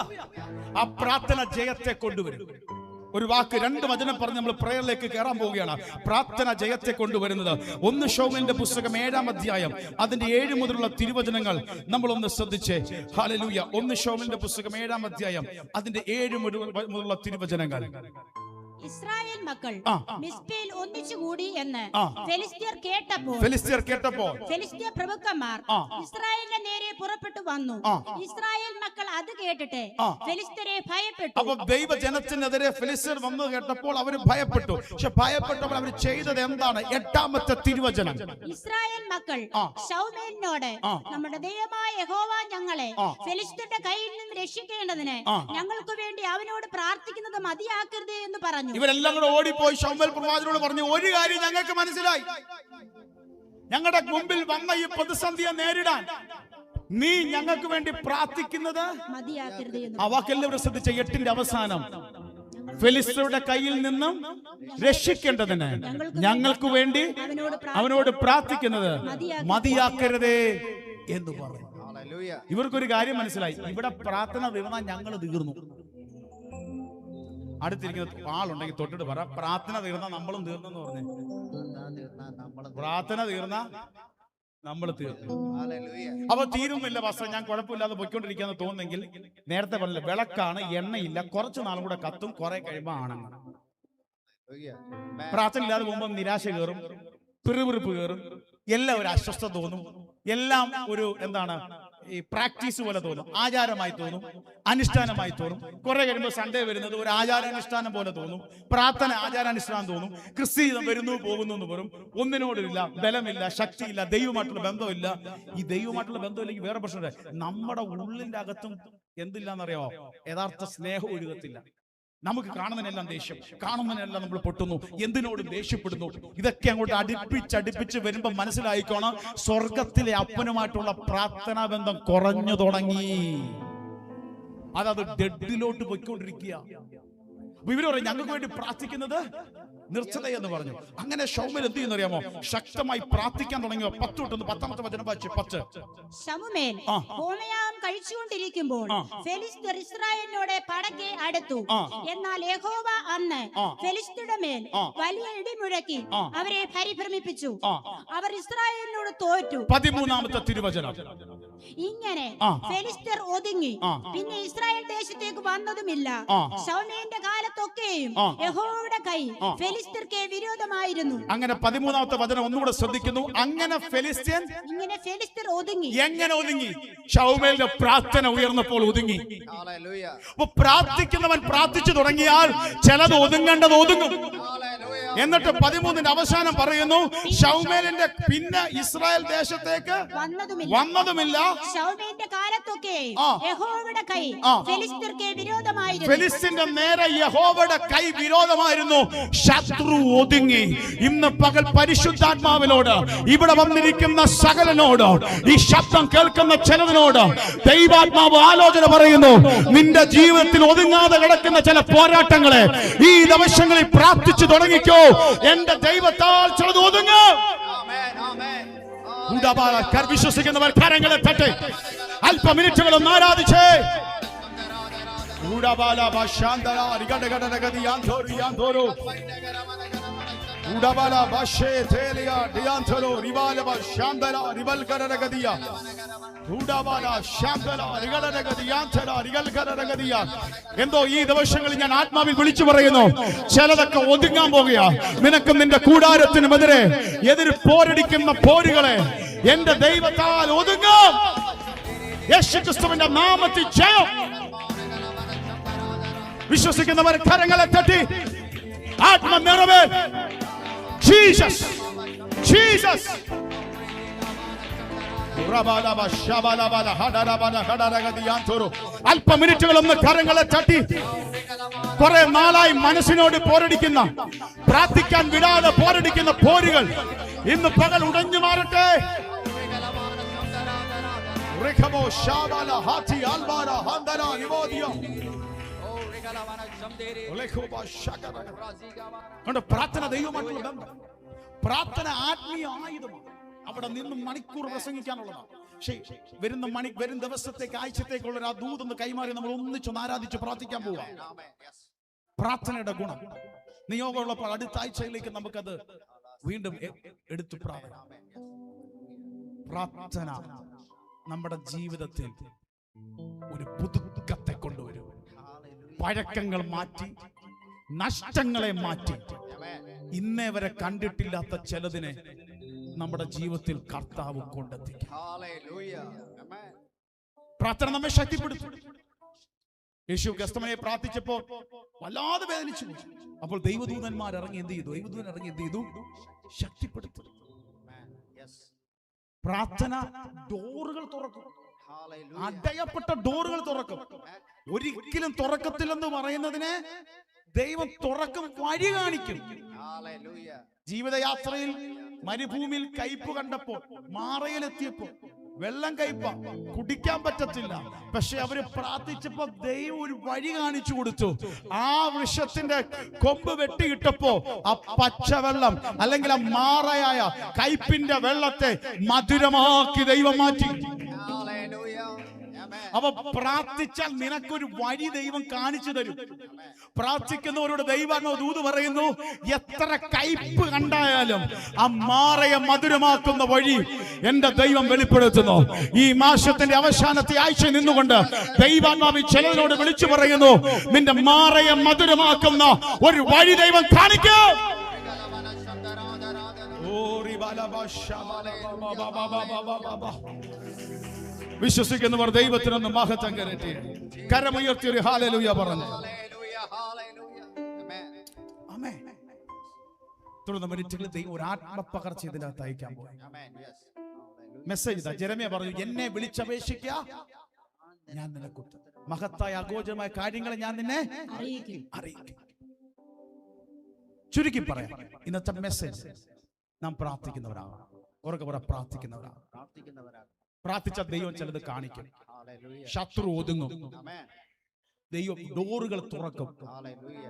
ആ പ്രാർത്ഥന ജയത്തെ കൊണ്ടുവരും. ഒരു വാക്ക്, 2 വചനം പറഞ്ഞ് നമ്മൾ പ്രേയറിലേക്ക് കയറാൻ പോവുകയാണ്. പ്രാർത്ഥന ജയത്തെ കൊണ്ടുവരുന്നത്. 1 ശമൂവേലിന്റെ പുസ്തകം 7-ാം അധ്യായം അതിന്റെ 7 മുതലുള്ള തിരുവചനങ്ങൾ നമ്മളൊന്ന് ശ്രദ്ധിച്ചേ. ഹല്ലേലൂയ. 1 ശമൂവേലിന്റെ പുസ്തകം 7-ാം അധ്യായം അതിന്റെ 7 മുതലുള്ള തിരുവചനങ്ങൾ. ഇസ്രായേൽ മക്കൾ മിസ്പയിൽ ഒന്നിച്ചുകൂടി എന്ന് ഫെലിസ്ത്യർ കേട്ടപ്പോൾ ഫെലിസ്ത്യ പ്രഭുക്കന്മാർ ഇസ്രായേലിന്റെ നേരെ പുറപ്പെട്ടു വന്നു. ഇസ്രായേൽ മക്കൾ അത് കേട്ടിട്ട് ഫെലിസ്ത്യരെ ഭയപ്പെട്ടു. അപ്പൊ ദൈവജനത്തിനെതിരെ ഫെലിസ്ത്യർ വന്നു കേട്ടപ്പോൾ അവർ ഭയപ്പെട്ടു. പക്ഷെ ഭയപ്പെട്ടപ്പോൾ അവർ ചെയ്തത് എന്താണ്? 8-ാമത്തെ തിരുവചനം. ഇസ്രായേൽ മക്കൾ ശമൂവേലിനോട്, നമ്മുടെ ദൈവമായ യഹോവ ഞങ്ങളെ ഫെലിസ്ത്യരുടെ കയ്യിൽ നിന്ന് രക്ഷിക്കേണ്ടതിന് ഞങ്ങൾക്ക് വേണ്ടി അവനോട് പ്രാർത്ഥിക്കുന്നത് മതിയാക്കരുതേ എന്ന് പറഞ്ഞു. ഇവരെല്ലാം കൂടെ ഓടിപ്പോയി ശമൂവേൽ പ്രവാചകനോട് പറഞ്ഞു, ഒരു കാര്യം ഞങ്ങൾക്ക് മനസ്സിലായി, ഞങ്ങളുടെ മുമ്പിൽ വന്ന ഈ പ്രതിസന്ധിയെ നേരിടാൻ നീ ഞങ്ങൾക്ക് വേണ്ടി പ്രാർത്ഥിക്കുന്നത് മതിയാക്കരുതേ. ആ വാക്കെല്ലാവരും ശ്രദ്ധിച്ച 8-ന്റെ അവസാനം, ഫെലിസ്ത്യരുടെ കയ്യിൽ നിന്നും രക്ഷിക്കേണ്ടതിന് ഞങ്ങൾക്ക് വേണ്ടി അവനോട് പ്രാർത്ഥിക്കുന്നത് മതിയാക്കരുതേ എന്ന് പറഞ്ഞു. ഇവർക്കൊരു കാര്യം മനസ്സിലായി, ഇവിടെ പ്രാർത്ഥന തീർന്നാൽ ഞങ്ങൾ തീർന്നു. അടുത്തിരിക്കുന്ന ആളുണ്ടെങ്കിൽ തൊട്ടിട്ട് പറ, പ്രാർത്ഥന തീർന്ന നമ്മളും തീർന്നെന്ന് പറഞ്ഞു. പ്രാർത്ഥന തീർന്ന നമ്മൾ തീർന്നു. അപ്പൊ തീരുന്നില്ല പാസ്റ്റർ, ഞാൻ കുഴപ്പമില്ലാതെ പൊയ്ക്കൊണ്ടിരിക്കാന്ന് തോന്നുന്നെങ്കിൽ നേരത്തെ പറഞ്ഞില്ല, വിളക്കാണ്, എണ്ണയില്ല, കുറച്ചു നാളും കൂടെ കത്തും, കുറെ കഴിയുമ്പോ ആണങ്ങ. പ്രാർത്ഥന ഇല്ലാതെ പോകുമ്പോൾ നിരാശ കയറും, പിറുപിറുപ്പ് കയറും, എല്ലാം ഒരു അസ്വസ്ഥത തോന്നും, എല്ലാം ഒരു എന്താണ് ഈ പ്രാക്ടീസ് പോലെ തോന്നും, ആചാരമായി തോന്നും, അനുഷ്ഠാനമായി തോന്നും. കുറെ കഴിയുമ്പോൾ സൺഡേ വരുന്നത് ഒരു ആചാരാനുഷ്ഠാനം പോലെ തോന്നും, പ്രാർത്ഥന ആചാരാനുഷ്ഠാനം തോന്നും, ക്രിസ്തീയം വരുന്നു പോകുന്നു എന്ന് പറയും. ഒന്നിനോടില്ല, ബലമില്ല, ശക്തിയില്ല, ദൈവമായിട്ടുള്ള ബന്ധമില്ല. ഈ ദൈവമായിട്ടുള്ള ബന്ധമില്ലെങ്കിൽ വേറെ പ്രശ്നമില്ല, നമ്മുടെ ഉള്ളിന്റെ അകത്തും എന്തില്ലാന്നറിയാമോ? യഥാർത്ഥ സ്നേഹം ഒഴുകത്തില്ല. നമുക്ക് കാണുന്നതിനെല്ലാം ദേഷ്യം, കാണുന്നതിനെല്ലാം നമ്മൾ പൊട്ടുന്നു, എന്തിനോടും ദേഷ്യപ്പെടുന്നു. ഇതൊക്കെ അങ്ങോട്ട് അടുപ്പിച്ചടുപ്പിച്ച് വരുമ്പോ മനസ്സിലായിക്കോണം, സ്വർഗത്തിലെ അപ്പനുമായിട്ടുള്ള പ്രാർത്ഥനാ ബന്ധം കുറഞ്ഞു തുടങ്ങി. അതത് ഡെഡിലോട്ട് പോയിക്കൊണ്ടിരിക്കുക. ഇവര് പറയും, ഞങ്ങൾക്ക് വേണ്ടി പ്രാർത്ഥിക്കുന്നത് നിർച്ചത എന്ന് പറഞ്ഞു. അങ്ങനെ ശമൂവേൽ എന്ത് ചെയ്യുന്നറിയാമോ? ശക്തമായി പ്രാർത്ഥിക്കാൻ തുടങ്ങിയോ. 10-ാമത്തെ വചനം വായിച്ചു. 10. ശമൂവേൽ ഹോമയാഗം കഴിച്ചുകൊണ്ടിരിക്കുമ്പോൾ ഫെലിസ്ത്യർ ഇസ്രായേലിനോട് പടക്കെ അടുത്തു. എന്നാൽ യഹോവ അന്ന് ഫെലിസ്ത്യരുടെ മേൽ വലിയ ഇടിമുഴക്കി അവരെ പരിഭ്രമിപ്പിച്ചു. അവർ ഇസ്രായേലിനോട് തോറ്റു. 13-ാമത്തെ തിരുവചനം. ഇങ്ങനെ ഫെലിസ്ത്യർ ഒതുങ്ങി. പിന്നെ ഇസ്രായേൽ ദേശത്തേക്ക് വന്നതുമില്ല. ശൗലിന്റെ കാലത്തൊക്കെയും യഹോവയുടെ കൈ ഫെലിസ്ത്യർക്ക് വിരോധമായിരുന്നു. അങ്ങനെ 13-ാമത്തെ വചനം ഒന്നുകൂടെ ശ്രദ്ധിക്കുന്നു. അങ്ങനെ ഫെലിസ്ത്യർ ഒതുങ്ങി. എങ്ങനെ ഒതുങ്ങി? ശൗമേലിന്റെ പ്രാർത്ഥന ഉയർന്നപ്പോൾ ഒതുങ്ങി. അപ്പൊ പ്രാർത്ഥിക്കുന്നവൻ പ്രാർത്ഥിച്ചു തുടങ്ങിയാൽ ചിലത് ഒതുങ്ങേണ്ടത് ഒതുങ്ങും. എന്നിട്ട് 13-ന്റെ അവസാനം പറയുന്നു, ശൗമേലിന്റെ പിന്നെ ഇസ്രായേൽ ദേശത്തേക്ക് വന്നതുമില്ല. ശൗമേലിന്റെ കാലത്തൊക്കെ യഹോവയുടെ കൈ ഫെലിസ്ത്യർക്ക് വിരോധമായിരുന്നു. ഫെലിസ്ത്യന്റെ നേരെ യഹോവയുടെ കൈ വിരോധമായിരുന്നു. ശത്രു ഒതുങ്ങി. ഇന്ന് പകൽ പരിശുദ്ധാത്മാവിനോട്, ഇവിടെ വന്നിരിക്കുന്ന സകലനോട്, ഈ ശബ്ദം കേൾക്കുന്ന ചിലതിനോട് ദൈവാത്മാവ് ആലോചന പറയുന്നു. നിന്റെ ജീവിതത്തിൽ ഒതുങ്ങാതെ കിടക്കുന്ന ചില പോരാട്ടങ്ങളെ ഈ ദിവസങ്ങളിൽ പ്രാർത്ഥിച്ചു തുടങ്ങിക്കോ. എന്റെ ദൈവത്താൽ ചിലത് ഒതുങ്ങും. വിശ്വസിക്കുന്നവർ കരങ്ങളെ തട്ടെ അല്പ മിനിറ്റുകളൊന്ന് ആരാധിച്ചേ. എന്തോ ഈ ദിവസങ്ങളിൽ ഞാൻ ആത്മാവിൽ വിളിച്ചു പറയുന്നു, ചിലതൊക്കെ ഒതുങ്ങാൻ പോകുക. നിനക്കും നിന്റെ കൂടാരത്തിനുമെതിരെ എതിര് പോരടിക്കുന്ന പോരുകളെ എന്റെ ദൈവത്താൽ ഒതുങ്ങും. യേശുക്രിസ്തുവിന്റെ നാമത്തിൽ ജയം. വിശ്വസിക്കുന്നവർ കരങ്ങളെ തട്ടി ആത്മനിറവ്. Jesus, Jesus. അല്പ മിനിറ്റുകളൊന്ന് കരങ്ങളെ തട്ടി. കുറെ നാളായി മനസ്സിനോട് പോരടിക്കുന്ന, പ്രാർത്ഥിക്കാൻ വിടാതെ പോരടിക്കുന്ന പോരുകൾ ഇന്ന് പകൽ ഉടഞ്ഞു മാറട്ടെ. പ്രാർത്ഥന ദൈവമായിട്ടുള്ള ബന്ധം, പ്രാർത്ഥന ആത്മീയ ആയുധമാണ്. അവിടെ നിന്നും മണിക്കൂർ പ്രസംഗിക്കാനുള്ളതാണ്. പക്ഷേ വരും ദിവസത്തേക്ക്, ആഴ്ചത്തേക്കുള്ള ആ ദൂതൊന്ന് കൈമാറി നമ്മൾ ഒന്നിച്ചൊന്ന് ആരാധിച്ച് പ്രാർത്ഥിക്കാൻ പോവുക. പ്രാർത്ഥനയുടെ ഗുണം നിയോഗമുള്ളപ്പോൾ അടുത്ത ആഴ്ചയിലേക്ക് നമുക്കത് വീണ്ടും എടുത്തു പ്രാർത്ഥന നമ്മുടെ ജീവിതത്തിൽ ഒരു പുതുക്കത്തെ കൊണ്ടുവരും. പഴക്കങ്ങൾ മാറ്റി, നഷ്ടങ്ങളെ മാറ്റി, ഇന്നേ വരെ കണ്ടിട്ടില്ലാത്ത ചിലതിനെ നമ്മുടെ ജീവിതത്തിൽ കർത്താവ് കൊണ്ടെത്തിക്കും. പ്രാർത്ഥന നമ്മെ ശക്തിപ്പെടുത്തും. യേശു ഗസ്തമനെ പ്രാർത്ഥിച്ചപ്പോൾ വല്ലാതെ വേദനിച്ചു. അപ്പോൾ ദൈവദൂതന്മാർ ഇറങ്ങി എന്ത് ചെയ്തു? ശക്തിപ്പെടുത്തും. പ്രാർത്ഥന ഡോറുകൾ തുറക്കും. അടയപ്പെട്ട ഡോറുകൾ തുറക്കും. ഒരിക്കലും തുറക്കത്തില്ലെന്ന് പറയുന്നതിനെ ദൈവം തുറക്കും, വഴി കാണിക്കും. ജീവിതയാത്രയിൽ മരുഭൂമിയിൽ കയ്പ് കണ്ടപ്പോൾ, മാറയിലെത്തിയപ്പോൾ വെള്ളം കയ്പ, കുടിക്കാൻ പറ്റത്തില്ല. പക്ഷെ അവര് പ്രാർത്ഥിച്ചപ്പോ ദൈവം ഒരു വഴി കാണിച്ചു കൊടുത്തു. ആ വൃക്ഷത്തിന്റെ കൊമ്പ് വെട്ടിയിട്ടപ്പോ ആ പച്ചവെള്ളം അല്ലെങ്കിൽ ആ മാറയായ കയ്പിന്റെ വെള്ളത്തെ മധുരമാക്കി ദൈവം മാറ്റി. അപ്പൊ പ്രാർത്ഥിച്ചാൽ നിനക്കൊരു വഴി ദൈവം കാണിച്ചു തരും. പ്രാർത്ഥിക്കുന്നവരോട് ദൈവം ദൂത് പറയുന്നു, എത്ര കയ്പ് കണ്ടായാലും ആ മാറയെ മധുരമാക്കുന്ന വഴി എന്റെ ദൈവം വെളിപ്പെടുത്തുന്നു. ഈ മാസത്തിന്റെ അവസാനത്തെ ആഴ്ച നിന്നുകൊണ്ട് ദൈവാത്മാവ് ചിലരോട് വിളിച്ചു പറയുന്നു, നിന്റെ മാറയെ മധുരമാക്കുന്ന ഒരു വഴി ദൈവം കാണിക്കും. വിശ്വസിക്കുന്നവർ ദൈവത്തിനൊന്ന് മഹത്വം കരട്ടെ. കരമുയർത്തി ഒരു ഹല്ലേലൂയ പറഞ്ഞു. തുടർന്ന് മിനിറ്റുകളിൽ ദൈവം ഒരു ആത്മപകർച്ച ഇതിനകത്ത് അയക്കാൻ പോയി. മെസ്സേജ് ജെരമ്യ പറഞ്ഞു, എന്നെ വിളിച്ചപേക്ഷിക്കുക, ഞാൻ നിനക്ക് മഹത്തായ അഗോചരമായ കാര്യങ്ങളെ ഞാൻ നിന്നെ അറിയിക്കും. ചുരുക്കി പറയാം, ഇന്നത്തെ മെസ്സേജ് നാം പ്രാർത്ഥിക്കുന്നവരാണ്. ഉറക്കെ പ്രാർത്ഥിക്കുന്നവരാണ്. പ്രാർത്ഥിച്ച ദൈവം ചിലത് കാണിക്കും. ശത്രു ഒതുങ്ങും. ദൈവം ഡോറുകൾ തുറക്കും.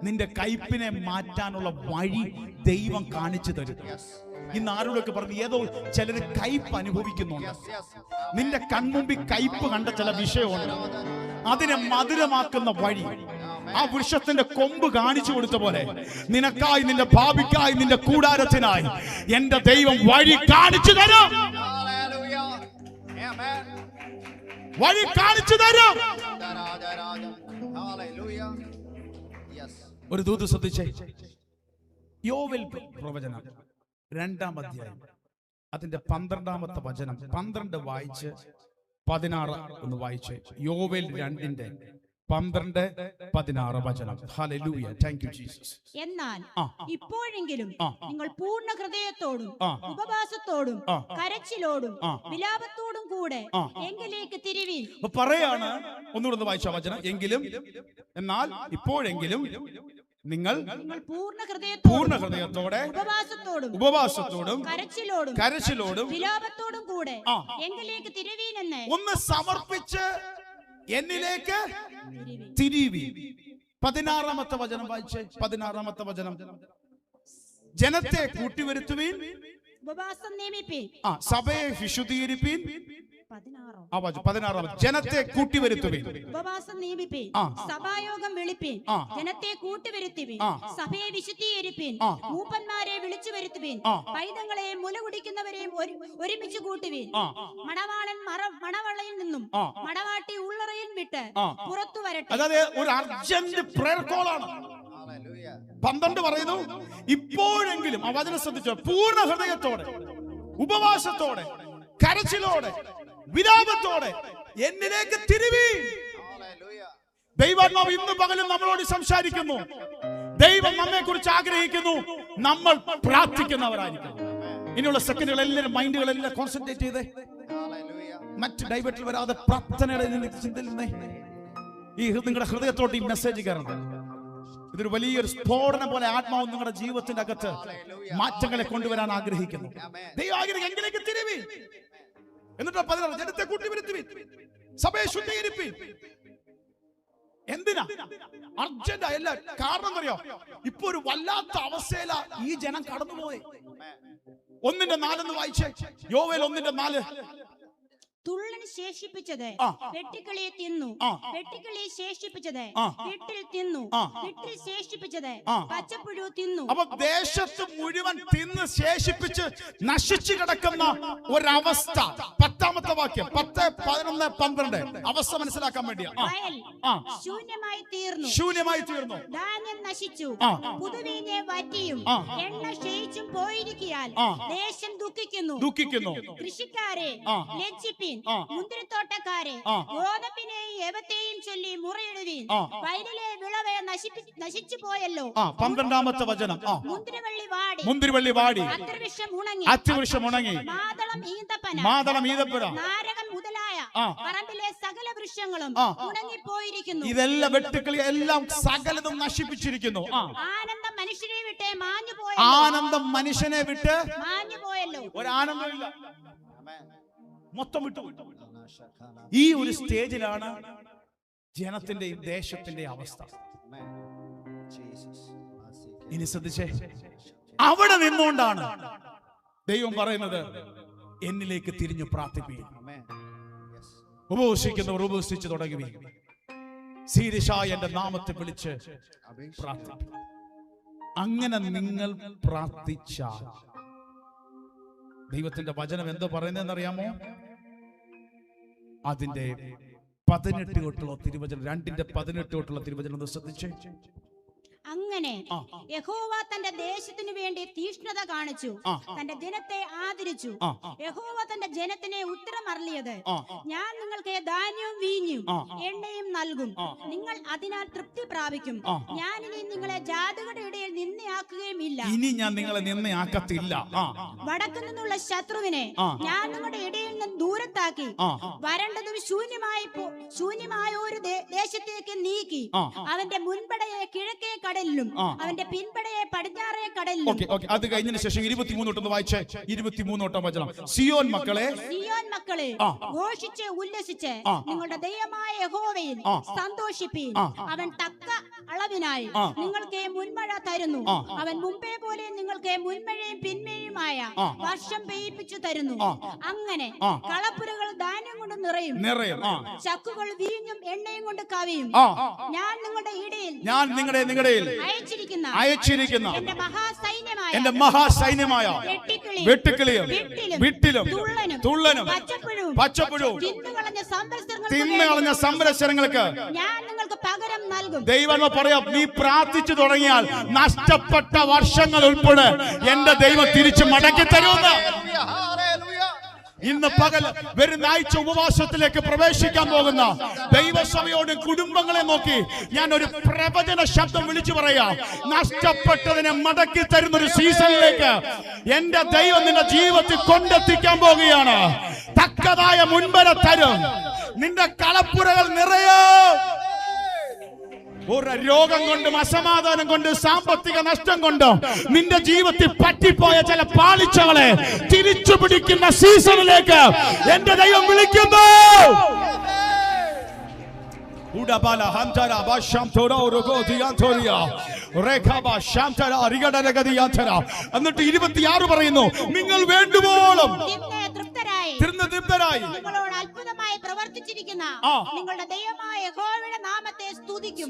നിന്റെ കയ്പിനെ മാറ്റാനുള്ള വഴി ദൈവം കാണിച്ചു തരും. ഇന്ന് ആരോടൊക്കെ പറഞ്ഞു, ഏതോ ചിലര് കയ്പ് അനുഭവിക്കുന്നുണ്ട്. നിന്റെ കൺമുമ്പിൽ കയ്പ് കണ്ട ചില വിഷയമുണ്ട്. അതിനെ മധുരമാക്കുന്ന വഴി ആ വൃക്ഷത്തിന്റെ കൊമ്പ് കാണിച്ചു കൊടുത്ത പോലെ നിനക്കായി, നിന്റെ ഭാവിക്കായി, നിന്റെ കൂടാരത്തിനായി എന്റെ ദൈവം വഴി കാണിച്ചു തരും. വഴി കാണിച്ചു തരും. ഒരു ദൂത് ശ്രദ്ധിച്ചേ. യോവേൽ പ്രവചനം 2-ാം അധ്യായം അതിന്റെ 12-ാമത്തെ വചനം 12 വായിച്ച് 16 ഒന്ന് വായിച്ച്. യോവേൽ 2:12-16 വചനം. ഹല്ലേലൂയ. Thank you Jesus. എന്നാൽ ഇപ്പോഴെങ്കിലും നിങ്ങൾ പൂർണ്ണ ഹൃദയത്തോടും ഉപവാസത്തോടും കരച്ചിലോടും വിലാപത്തോടും കൂടെ എങ്കിലേക്ക് തിരിവീൻ. പറയാണ്, ഒന്നുകൂടെ വായിച്ച വചനം. എങ്കിലും, എന്നാൽ ഇപ്പോഴെങ്കിലും നിങ്ങൾ പൂർണ്ണ ഹൃദയത്തോടെ ഉപവാസത്തോടും കരച്ചിലോടും വിലാപത്തോടും കൂടെ എങ്കിലേക്ക് തിരിവീനെന്ന് ഒന്ന് സമർപ്പിച്ച് എന്നിലേക്ക് തിരിവീൻ. 16-ാമത്തെ വചനം വായിച്ചേ. 16-ാമത്തെ വചനം. ജനത്തെ കൂട്ടിവരുത്തുവീൻ, ഉപവാസം നിയമിപ്പീൻ, സഭയെ വിശുദ്ധീകരിപ്പീൻ. 16 ജനത്തെ കൂട്ടിവരുത്തുവീൻ, ഉപവാസം നിയമിപ്പീൻ, സഭായോഗം വിളിപ്പീൻ, ജനത്തെ കൂട്ടിവരുത്തുവീൻ, സഭയെ വിശുദ്ധീകരിപ്പീൻ, മൂപ്പന്മാരെ വിളിച്ചു വരുത്തുവീൻ, പൈതങ്ങളെയും മുല കുടിക്കുന്നവരെയും ഒരുമിച്ച് കൂട്ടുവീൻ. മണവാളൻ മണവളയിൽ നിന്നും മണവാട്ടി ഉള്ളറയിൽ വിട്ട് പുറത്തു വരട്ടെ. അതായത് ഒരു അർജന്റ് പ്രയർ കോൾ ആണ്. 12 പറയുന്നു, ഇപ്പോഴെങ്കിലും ആ വചനം ശ്രദ്ധിച്ചോ. പൂർണ്ണ ഹൃദയത്തോടെ ഉപവാസത്തോടെ കരച്ചിലോടെ വിലാപത്തോടെ എന്നിലേക്ക് തിരിവീൻ. ദൈവാത്മാവ് ഇന്ന് പകലും നമ്മളോട് സംസാരിക്കുന്നു. ദൈവം നമ്മെ കുറിച്ച് ആഗ്രഹിക്കുന്നു നമ്മൾ പ്രാർത്ഥിക്കുന്നവരായിരിക്കും. ഇനിയുള്ള സെക്കൻഡുകൾ എല്ലാവരും മൈൻഡുകളെല്ലാം കോൺസെൻട്രേറ്റ് ചെയ്തേ. മറ്റ് ഡൈവേർട്ടിൽ വരാതെ പ്രാർത്ഥനയുടെ ചിന്തയിൽ നിന്നേ ഈ നിങ്ങളുടെ ഹൃദയത്തോട്ട് ഈ മെസ്സേജ് കയറണം. ഇതൊരു വലിയൊരു സ്ഫോടനം പോലെ ആത്മാവ് നിങ്ങളുടെ ജീവിതത്തിന്റെ അകത്ത് മാറ്റങ്ങളെ കൊണ്ടുവരാൻ ആഗ്രഹിക്കുന്നു. ദൈവം എങ്കിലേക്ക് തിരിവീൻ. എന്നിട്ട് 16 ജനത്തെ കൂട്ടിവരുത്തുവീൻ, സഭയെ ശുദ്ധീകരിപ്പീൻ. എന്തിനാ അർജന്റ് അല്ല? കാരണം അറിയോ, ഇപ്പൊ ഒരു വല്ലാത്ത അവസ്ഥയില ഈ ജനം കടന്നുപോയി. 1:4 വായിച്ചേ. യോവേൽ 1:4. തുള്ളന് ശേഷിപ്പിച്ചത് വെട്ടിക്കിളിയെ തിന്നു, വെട്ടിക്കിളിയെ ശേഷിപ്പിച്ചത് വിട്ടിൽ തിന്നു, വിട്ടിൽ ശേഷിപ്പിച്ചത് പച്ചപ്പുഴു തിന്നു. അപ്പൊ ദേശത്ത് മുഴുവൻ തിന്ന് ശേഷിപ്പിച്ച് നശിച്ചു കിടക്കുന്ന ഒരവസ്ഥ. 10-ാമത്തെ വാക്യം 10, 11, 12 അവസ്ഥ മനസ്സിലാക്കാൻ വേണ്ടിയാ. ശൂന്യമായി തീർന്നു, ധാന്യം നശിച്ചു, പുതുവീഞ്ഞെ വറ്റിയും എണ്ണ ക്ഷയിച്ചും പോയിരിക്കാൻ ദേശം ദുഃഖിക്കുന്നു. കൃഷിക്കാരെ ലജ്ജിപ്പിൻ, മുന്തിരിത്തോട്ടക്കാരെ ഗോതമ്പിനെയും യവത്തെയും ചൊല്ലി മുറയിടുവീൻ. വയലിലെ വിളവെ നശിച്ചു പോയല്ലോ. 12-ാമത്തെ വചനം. മുന്തിരിവള്ളി വാടി, അത്തിവൃക്ഷം ഉണങ്ങി, മാതളം ഈന്തപ്പന, നാരകം മുതലായ പറമ്പിലെ സകല വൃക്ഷങ്ങളും ഉണങ്ങിപ്പോയിരിക്കുന്നു. ഇതെല്ലാം വെട്ടുക്കിളി എല്ലാം സകലതും നശിപ്പിച്ചിരിക്കുന്നു. ആനന്ദം മനുഷ്യനെ വിട്ട് മാഞ്ഞു പോയല്ലോ. ഒരാനന്ദമില്ല, മൊത്തം വിട്ടു. ഈ ഒരു സ്റ്റേജിലാണ് ജനത്തിന്റെയും ദേശത്തിന്റെയും അവസ്ഥ. ഇനി ശ്രദ്ധിച്ചേ, അവിടെ നിന്നുകൊണ്ടാണ് ദൈവം പറയുന്നത് എന്നിലേക്ക് തിരിഞ്ഞു പ്രാർത്ഥിപ്പീൻ. ഉപവസിക്കുന്നവർ ഉപവസിച്ചു തുടങ്ങുവീൻ. സീരിയസായി എന്റെ നാമത്തെ വിളിച്ച് പ്രാർത്ഥിക്കും. അങ്ങനെ നിങ്ങൾ പ്രാർത്ഥിച്ചാൽ ദൈവത്തിന്റെ വചനം എന്തോ പറയുന്നതെന്നറിയാമോ? അതിന്റെ 18 തൊട്ടുള്ള തിരുവചനം, 2:18 തൊട്ടുള്ള തിരുവചനം ഒന്ന് ശ്രദ്ധിച്ചേ. അങ്ങനെ യഹോവ തന്റെ ദേശത്തിനു വേണ്ടി തീഷ്ണത കാണിച്ചു, തന്റെ ജനത്തെ ആദരിച്ചു. യഹോവ തന്റെ ജനത്തിനെ ഉത്തരം അരുളിയത്, ഞാൻ നിങ്ങൾക്ക് ധാന്യവും വീഞ്ഞും എണ്ണയും നൽകും, നിങ്ങൾ അതിനാൽ തൃപ്തി പ്രാപിക്കും. ഞാൻ ഇനി നിങ്ങളെ ജാതികളുടെ ഇടയിൽ നിന്നയാക്കുകയുമില്ല. ഇനി ഞാൻ നിങ്ങളെ നിന്നയാക്കത്തില്ല. വടക്കു നിന്നുള്ള ശത്രുവിനെ ഞാൻ നിങ്ങളുടെ ഇടയിൽ നിന്ന് ദൂരത്താക്കി വരണ്ടതും ശൂന്യമായ ഒരു ദേശത്തേക്ക് നീക്കി അവന്റെ മുൻപടയെ കിഴക്കേ കടലിലും അവന്റെ പിൻപടയെ പടിഞ്ഞാറേ കടലിലും. അത് കഴിഞ്ഞതിന് ശേഷം 23 തൊട്ട് വായിച്ചേ. 23 തൊട്ട് വചനം. സിയോൻ മക്കളെ ഘോഷിച്ച് ഉല്ലസിച്ച് നിങ്ങളുടെ ദൈവമായ യഹോവയിൽ സന്തോഷിപ്പീൻ. അവൻ തക്ക അളവിനായി നിങ്ങൾക്ക് മുൻമഴ തരുന്നു. അവൻ മുമ്പേ പോലെ നിങ്ങൾക്ക് മുൻമഴയും പിന്മഴയുമായ വർഷം പെയ്യിപ്പിച്ചു തരുന്നു. അങ്ങനെ കളപ്പുരകൾ ധാന്യം കൊണ്ട് നിറയും, ചക്കുകൾ വീഞ്ഞും എണ്ണയും കൊണ്ട് കവിയും. ഞാൻ നിങ്ങളുടെ ഇടയിൽ അയച്ചിരിക്കുന്ന എന്റെ മഹാസൈന്യമായ വെട്ടുക്കിളിയും വിട്ടിലും തുള്ളനും പച്ചപ്പുഴവും തിന്നുകളഞ്ഞ സംവത്സരങ്ങൾക്ക് ഞാൻ നിങ്ങൾക്ക് പകരം നൽകും. ദൈവം പറയാം, നീ പ്രാർത്ഥിച്ചു തുടങ്ങിയാൽ നഷ്ടപ്പെട്ട വർഷങ്ങൾ ഉൾപ്പെടെ എന്റെ ദൈവം തിരിച്ചു മടക്കി തരുമെന്ന്. ഇന്ന് പകൽ വരുന്ന ആഴ്ച ഉപവാസത്തിലേക്ക് പ്രവേശിക്കാൻ പോകുന്ന ദൈവസഭയോട് കുടുംബങ്ങളെ നോക്കി ഞാൻ ഒരു പ്രവചന ശബ്ദം വിളിച്ചു പറയാം. നഷ്ടപ്പെട്ടതിനെ മടക്കി തരുന്ന ഒരു സീസണിലേക്ക് എന്റെ ദൈവം നിന്റെ ജീവിതത്തിൽ കൊണ്ടെത്തിക്കാൻ പോകുകയാണ്. തക്കതായ മുൻപര തരും. നിന്റെ കളപ്പുരകൾ നിറയോ. ഒരു രോഗം കൊണ്ടും അസമാധാനം കൊണ്ട് സാമ്പത്തിക നഷ്ടം കൊണ്ടും നിന്റെ ജീവിതത്തിൽ പറ്റിപ്പോയ ചില പാളിച്ചകളെ തിരിച്ചു പിടിക്കുന്ന സീസണിലേക്ക് എന്റെ ദൈവം വിളിക്കുന്നു. എന്നിട്ട് 26 പറയുന്നു, നിങ്ങൾ വേണ്ടുവോളം തൃപ്തരായി നിങ്ങളോട് അത്ഭുതമായി പ്രവർത്തിച്ചിരിക്കുന്ന നിങ്ങളുടെ ദൈവമായ യഹോവയുടെ നാമത്തെ സ്തുതിക്കും.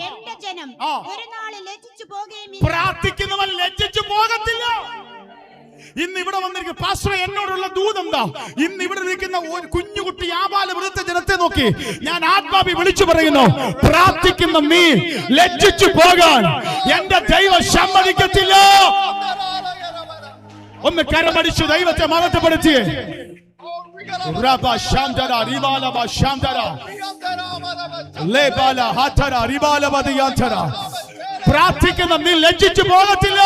എന്റെ ജനം ഒരു നാളിൽ ലജ്ജിച്ചു പോകുകയും പ്രാർത്ഥിക്കുന്നവൻ ലജ്ജിച്ചു പോകത്തില്ല. ഇന്ന് ഇവിടെ വന്നിരിക്കുന്ന പാസ്റ്റർ എന്നോടുള്ള ദൂതെന്താ? ഇന്ന് ഇവിടെ നിൽക്കുന്ന ഒരു കുഞ്ഞുകുട്ടി ആബാല വൃദ്ധ ജനത്തെ നോക്കി ഞാൻ ആത്മാവി വിളിച്ചു പറയുന്നു, പ്രാർത്ഥിക്കുന്ന നീ ലജ്ജിച്ചു പോകാൻ എന്റെ ദൈവം സമ്മതിക്കത്തില്ല. ഒന്ന് കരമടിച്ചു ദൈവത്തെ മഹത്വപ്പെടുത്തിയേ. പ്രാർത്ഥിക്കുന്ന നീ ലജ്ജിച്ചു പോകത്തില്ല.